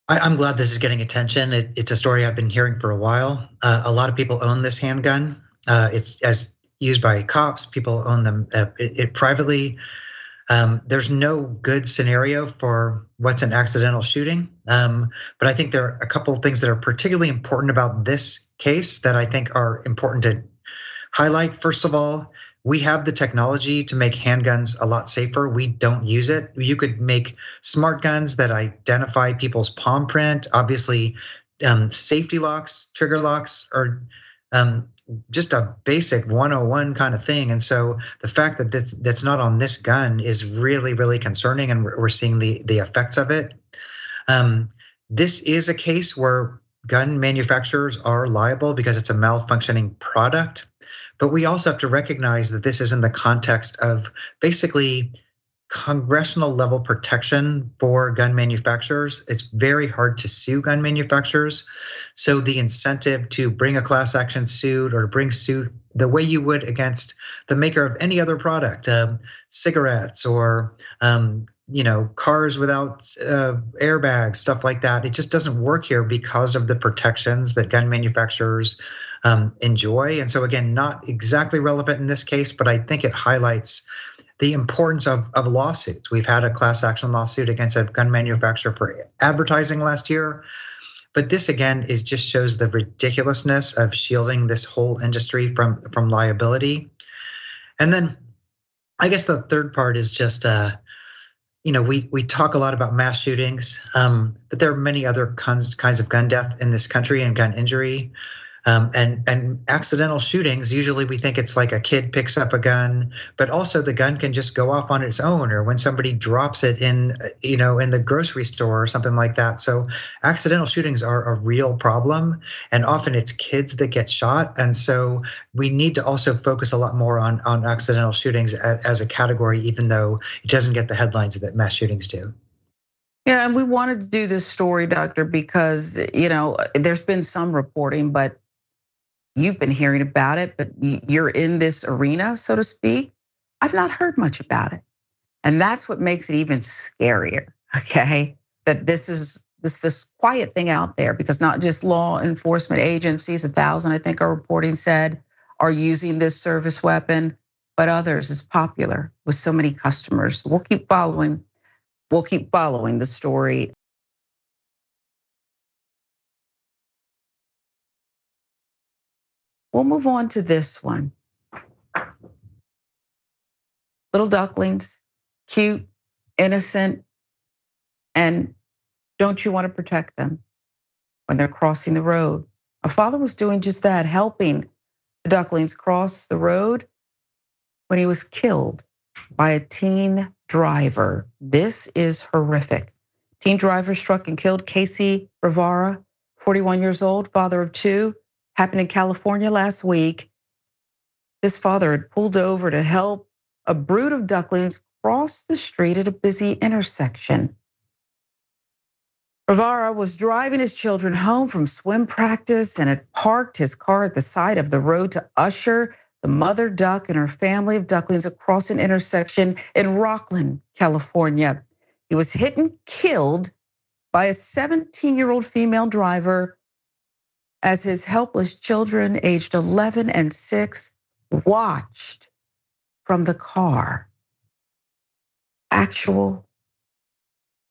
Speaker 2: I'm glad this is getting attention. It's a story I've been hearing for a while. A lot of people own this handgun. It's as used by cops. People own them privately. There's no good scenario for what's an accidental shooting. But I think there are a couple of things that are particularly important about this case that I think are important to highlight. First of all, we have the technology to make handguns a lot safer. We don't use it. You could make smart guns that identify people's palm print. Obviously, safety locks, trigger locks are just a basic 101 kind of thing. And so the fact that that's not on this gun is really, really concerning, and we're seeing the effects of it. This is a case where gun manufacturers are liable because it's a malfunctioning product. But we also have to recognize that this is in the context of basically congressional level protection for gun manufacturers. It's very hard to sue gun manufacturers. So the incentive to bring a class action suit or to bring suit the way you would against the maker of any other product, cigarettes or cars without airbags, stuff like that. It just doesn't work here because of the protections that gun manufacturers enjoy. And so again, not exactly relevant in this case, but I think it highlights the importance of lawsuits. We've had a class action lawsuit against a gun manufacturer for advertising last year. But this again just shows the ridiculousness of shielding this whole industry from liability. And then I guess the third part is just, we talk a lot about mass shootings, but there are many other kinds of gun death in this country and gun injury. And accidental shootings, usually we think it's like a kid picks up a gun, but also the gun can just go off on its own, or when somebody drops it in the grocery store or something like that. So accidental shootings are a real problem, and often it's kids that get shot. And so we need to also focus a lot more on accidental shootings as a category, even though it doesn't get the headlines that mass shootings do.
Speaker 1: Yeah, and we wanted to do this story, Doctor, because there's been some reporting, but you've been hearing about it, but you're in this arena, so to speak. I've not heard much about it. And that's what makes it even scarier, okay? That this is this quiet thing out there, because not just law enforcement agencies, 1,000 I think our reporting said, are using this service weapon, but others. It's popular with so many customers. We'll keep following the story. We'll move on to this one. Little ducklings, cute, innocent, and don't you want to protect them when they're crossing the road? A father was doing just that, helping the ducklings cross the road when he was killed by a teen driver. This is horrific. Teen driver struck and killed Casey Rivera, 41 years old, father of two. Happened in California last week. This father had pulled over to help a brood of ducklings cross the street at a busy intersection. Rivera was driving his children home from swim practice and had parked his car at the side of the road to usher the mother duck and her family of ducklings across an intersection in Rockland, California. He was hit and killed by a 17-year-old female driver as his helpless children aged 11 and 6 watched from the car. Actual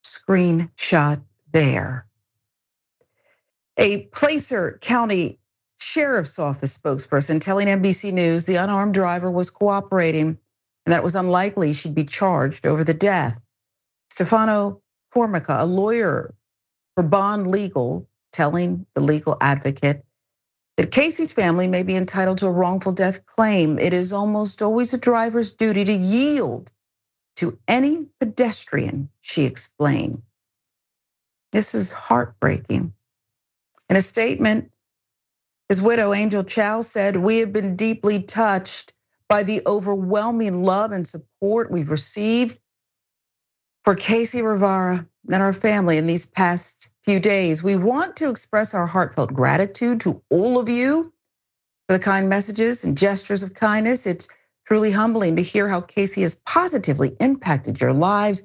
Speaker 1: screenshot there. A Placer County Sheriff's Office spokesperson telling NBC News the unarmed driver was cooperating and that it was unlikely she'd be charged over the death. Stefano Formica, a lawyer for Bond Legal, telling the legal advocate that Casey's family may be entitled to a wrongful death claim. It is almost always a driver's duty to yield to any pedestrian, she explained. This is heartbreaking. In a statement, his widow, Angel Chow, said, "We have been deeply touched by the overwhelming love and support we've received for Casey Rivera and our family in these past few days. We want to express our heartfelt gratitude to all of you for the kind messages and gestures of kindness. It's truly humbling to hear how Casey has positively impacted your lives,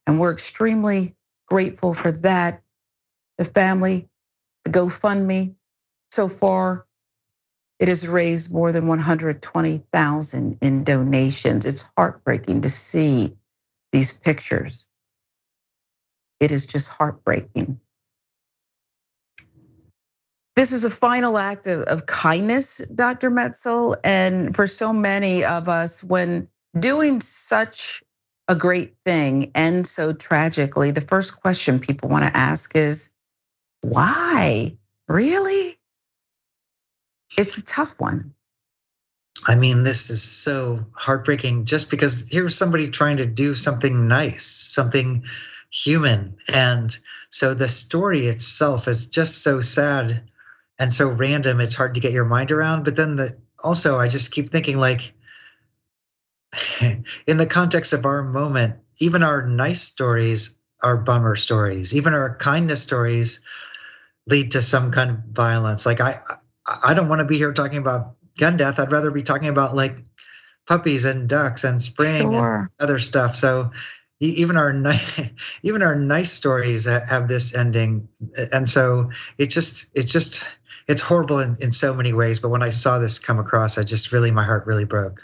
Speaker 1: and we're extremely grateful for that. The family, the GoFundMe, so far, it has raised more than $120,000 in donations. It's heartbreaking to see these pictures. It is just heartbreaking. This is a final act of kindness, Dr. Metzl, and for so many of us, when doing such a great thing and so tragically, the first question people want to ask is, why? Really? It's a tough one.
Speaker 2: I mean, this is so heartbreaking just because here's somebody trying to do something nice, something human. And so the story itself is just so sad and so random, it's hard to get your mind around. But then also, I just keep thinking, like, in the context of our moment, even our nice stories are bummer stories. Even our kindness stories lead to some kind of violence. Like, I don't want to be here talking about gun death. I'd rather be talking about like puppies and ducks and spring and other stuff. So even our nice stories have this ending, and so it's horrible in so many ways. But when I saw this come across, my heart really broke.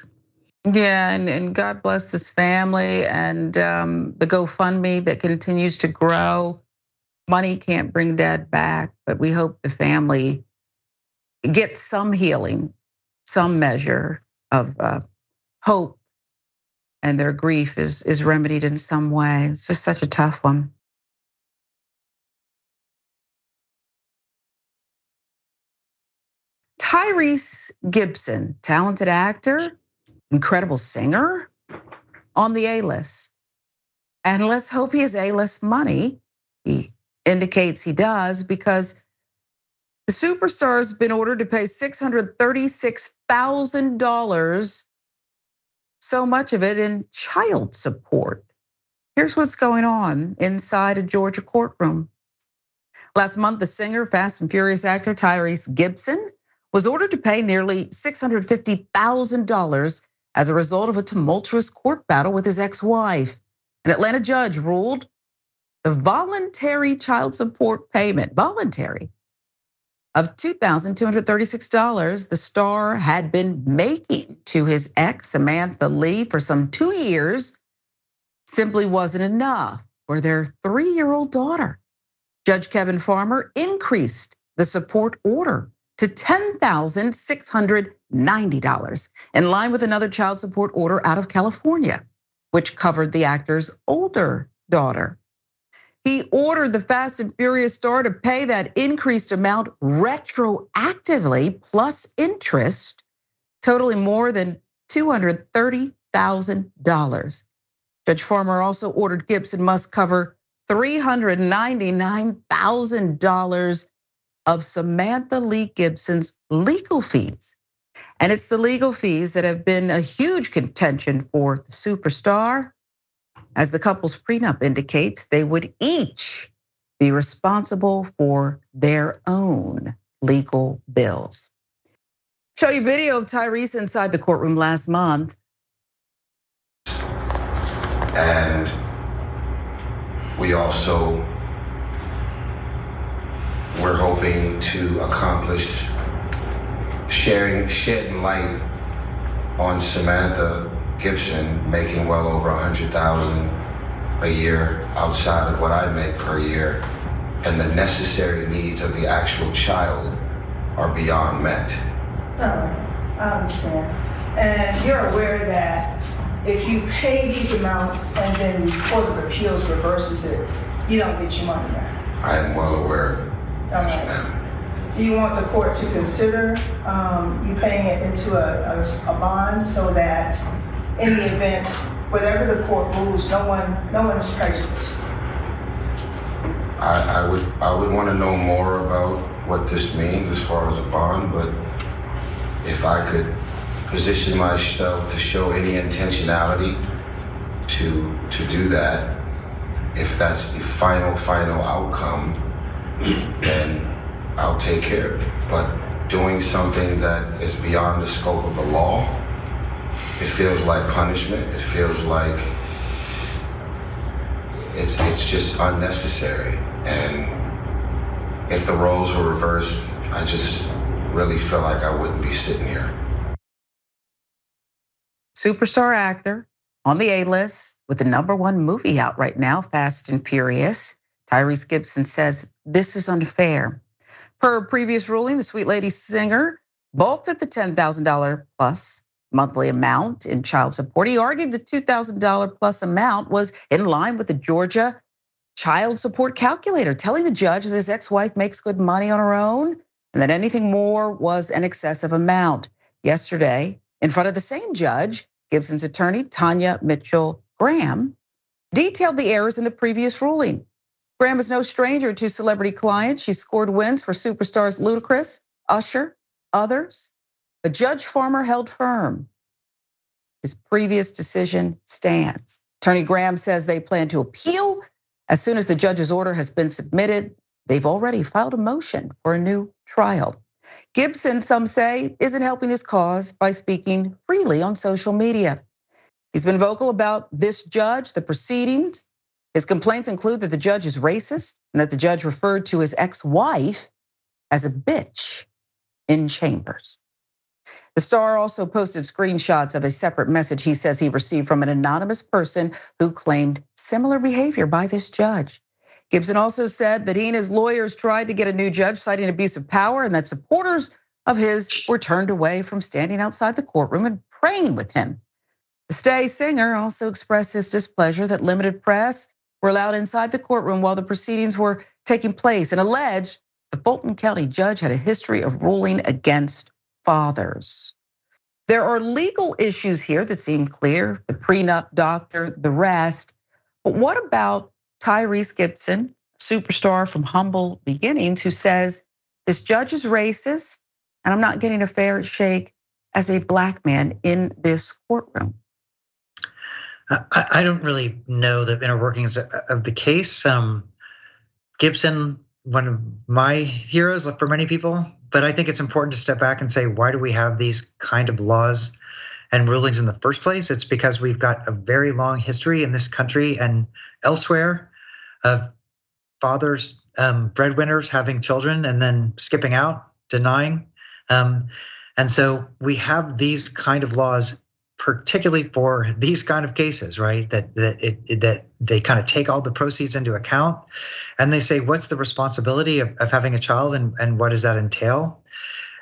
Speaker 1: Yeah, and God bless this family and the GoFundMe that continues to grow. Money can't bring Dad back, but we hope the family gets some healing, some measure of hope, and their grief is remedied in some way. It's just such a tough one. Tyrese Gibson, talented actor, incredible singer, on the A-list. And let's hope he has A-list money. He indicates he does, because the superstar has been ordered to pay $636,000, so much of it in child support. Here's what's going on inside a Georgia courtroom. Last month, the singer, Fast and Furious actor Tyrese Gibson was ordered to pay nearly $650,000 as a result of a tumultuous court battle with his ex-wife. An Atlanta judge ruled the voluntary child support payment, voluntary, of $2,236 the star had been making to his ex, Samantha Lee, for some 2 years simply wasn't enough for their 3-year-old daughter. Judge Kevin Farmer increased the support order to $10,690, in line with another child support order out of California, which covered the actor's older daughter. He ordered the Fast and Furious star to pay that increased amount retroactively plus interest, totaling more than $230,000. Judge Farmer also ordered Gibson must cover $399,000 of Samantha Lee Gibson's legal fees. And it's the legal fees that have been a huge contention for the superstar. As the couple's prenup indicates, they would each be responsible for their own legal bills. Show you video of Tyrese inside the courtroom last month.
Speaker 14: And we also were hoping to accomplish shedding light on Samantha Gibson making well over $100,000 a year outside of what I make per year, and the necessary needs of the actual child are beyond met.
Speaker 15: I understand. And you're aware that if you pay these amounts and then the Court of Appeals reverses it, you don't get your money back.
Speaker 14: I am well aware of it. Yes, ma'am.
Speaker 15: Do you want the court to consider you paying it into a bond so that in the event, whatever the court rules, no one is prejudiced?
Speaker 14: I would want to know more about what this means as far as a bond, but if I could position myself to show any intentionality to do that, if that's the final outcome, then I'll take care of it. But doing something that is beyond the scope of the law, it feels like punishment. It feels like it's just unnecessary. And if the roles were reversed, I just really feel like I wouldn't be sitting here.
Speaker 1: Superstar actor on the A-list with the #1 movie out right now, Fast and Furious. Tyrese Gibson says this is unfair. Per a previous ruling, the Sweet Lady singer balked at the $10,000 plus monthly amount in child support. He argued the $2,000 plus amount was in line with the Georgia child support calculator, telling the judge that his ex-wife makes good money on her own and that anything more was an excessive amount. Yesterday, in front of the same judge, Gibson's attorney, Tanya Mitchell Graham, detailed the errors in the previous ruling. Graham is no stranger to celebrity clients. She scored wins for superstars Ludacris, Usher, others. But Judge Farmer held firm. His previous decision stands. Attorney Graham says they plan to appeal as soon as the judge's order has been submitted. They've already filed a motion for a new trial. Gibson, some say, isn't helping his cause by speaking freely on social media. He's been vocal about this judge, the proceedings. His complaints include that the judge is racist and that the judge referred to his ex-wife as a bitch in chambers. The star also posted screenshots of a separate message he says he received from an anonymous person who claimed similar behavior by this judge. Gibson also said that he and his lawyers tried to get a new judge citing abuse of power and that supporters of his were turned away from standing outside the courtroom and praying with him. The Stay singer also expressed his displeasure that limited press were allowed inside the courtroom while the proceedings were taking place and alleged the Fulton County judge had a history of ruling against fathers. There are legal issues here that seem clear, the prenup doctor, the rest. But what about Tyrese Gibson, superstar from humble beginnings, who says this judge is racist and I'm not getting a fair shake as a black man in this courtroom?
Speaker 2: I don't really know the inner workings of the case. Gibson, one of my heroes for many people, but I think it's important to step back and say, why do we have these kind of laws and rulings in the first place? It's because we've got a very long history in this country and elsewhere of fathers, breadwinners having children and then skipping out, denying. And so we have these kind of laws, particularly for these kind of cases, right? That they kind of take all the proceeds into account, and they say, what's the responsibility of having a child, and what does that entail?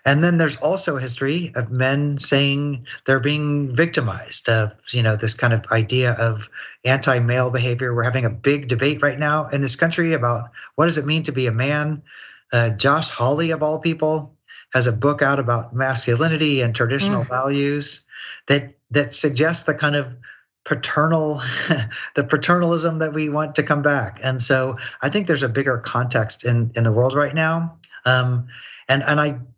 Speaker 2: And then there's also a history of men saying they're being victimized. This kind of idea of anti-male behavior. We're having a big debate right now in this country about what does it mean to be a man. Josh Hawley, of all people, has a book out about masculinity and traditional values that suggests the kind of the paternalism that we want to come back. And so I think there's a bigger context in the world right now. And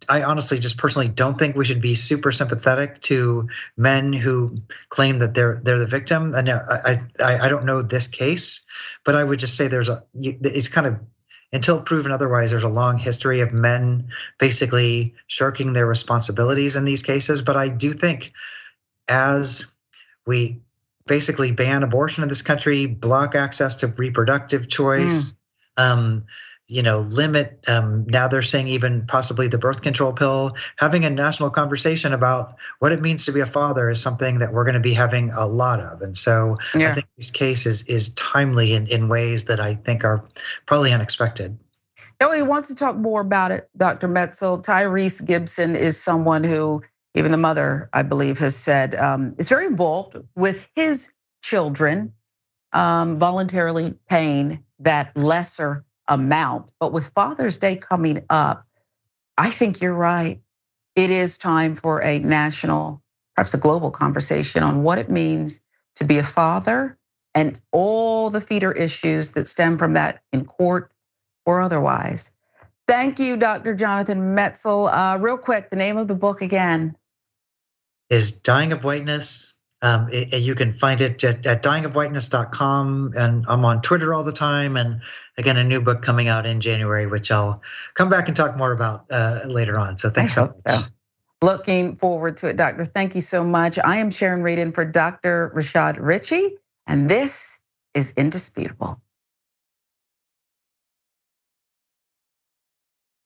Speaker 2: I honestly just personally don't think we should be super sympathetic to men who claim that they're the victim. And I don't know this case, but I would just say it's kind of, until proven otherwise, there's a long history of men basically shirking their responsibilities in these cases. But I do think as we basically ban abortion in this country, block access to reproductive choice, limit, now they're saying even possibly the birth control pill, having a national conversation about what it means to be a father is something that we're going to be having a lot of. And so I think this case is timely in ways that I think are probably unexpected.
Speaker 1: He wants to talk more about it, Dr. Metzl. Tyrese Gibson is someone who, even the mother, I believe, has said is very involved with his children, voluntarily paying that lesser amount. But with Father's Day coming up, I think you're right. It is time for a national, perhaps a global conversation on what it means to be a father and all the feeder issues that stem from that in court or otherwise. Thank you, Dr. Jonathan Metzl. Real quick, the name of the book again
Speaker 2: is Dying of Whiteness, You can find it at dyingofwhiteness.com, and I'm on Twitter all the time. And again, a new book coming out in January, which I'll come back and talk more about later on. So thanks so much.
Speaker 1: So. Looking forward to it, Doctor. Thank you so much. I am Sharon Reed in for Dr. Rashad Ritchie, and this is Indisputable.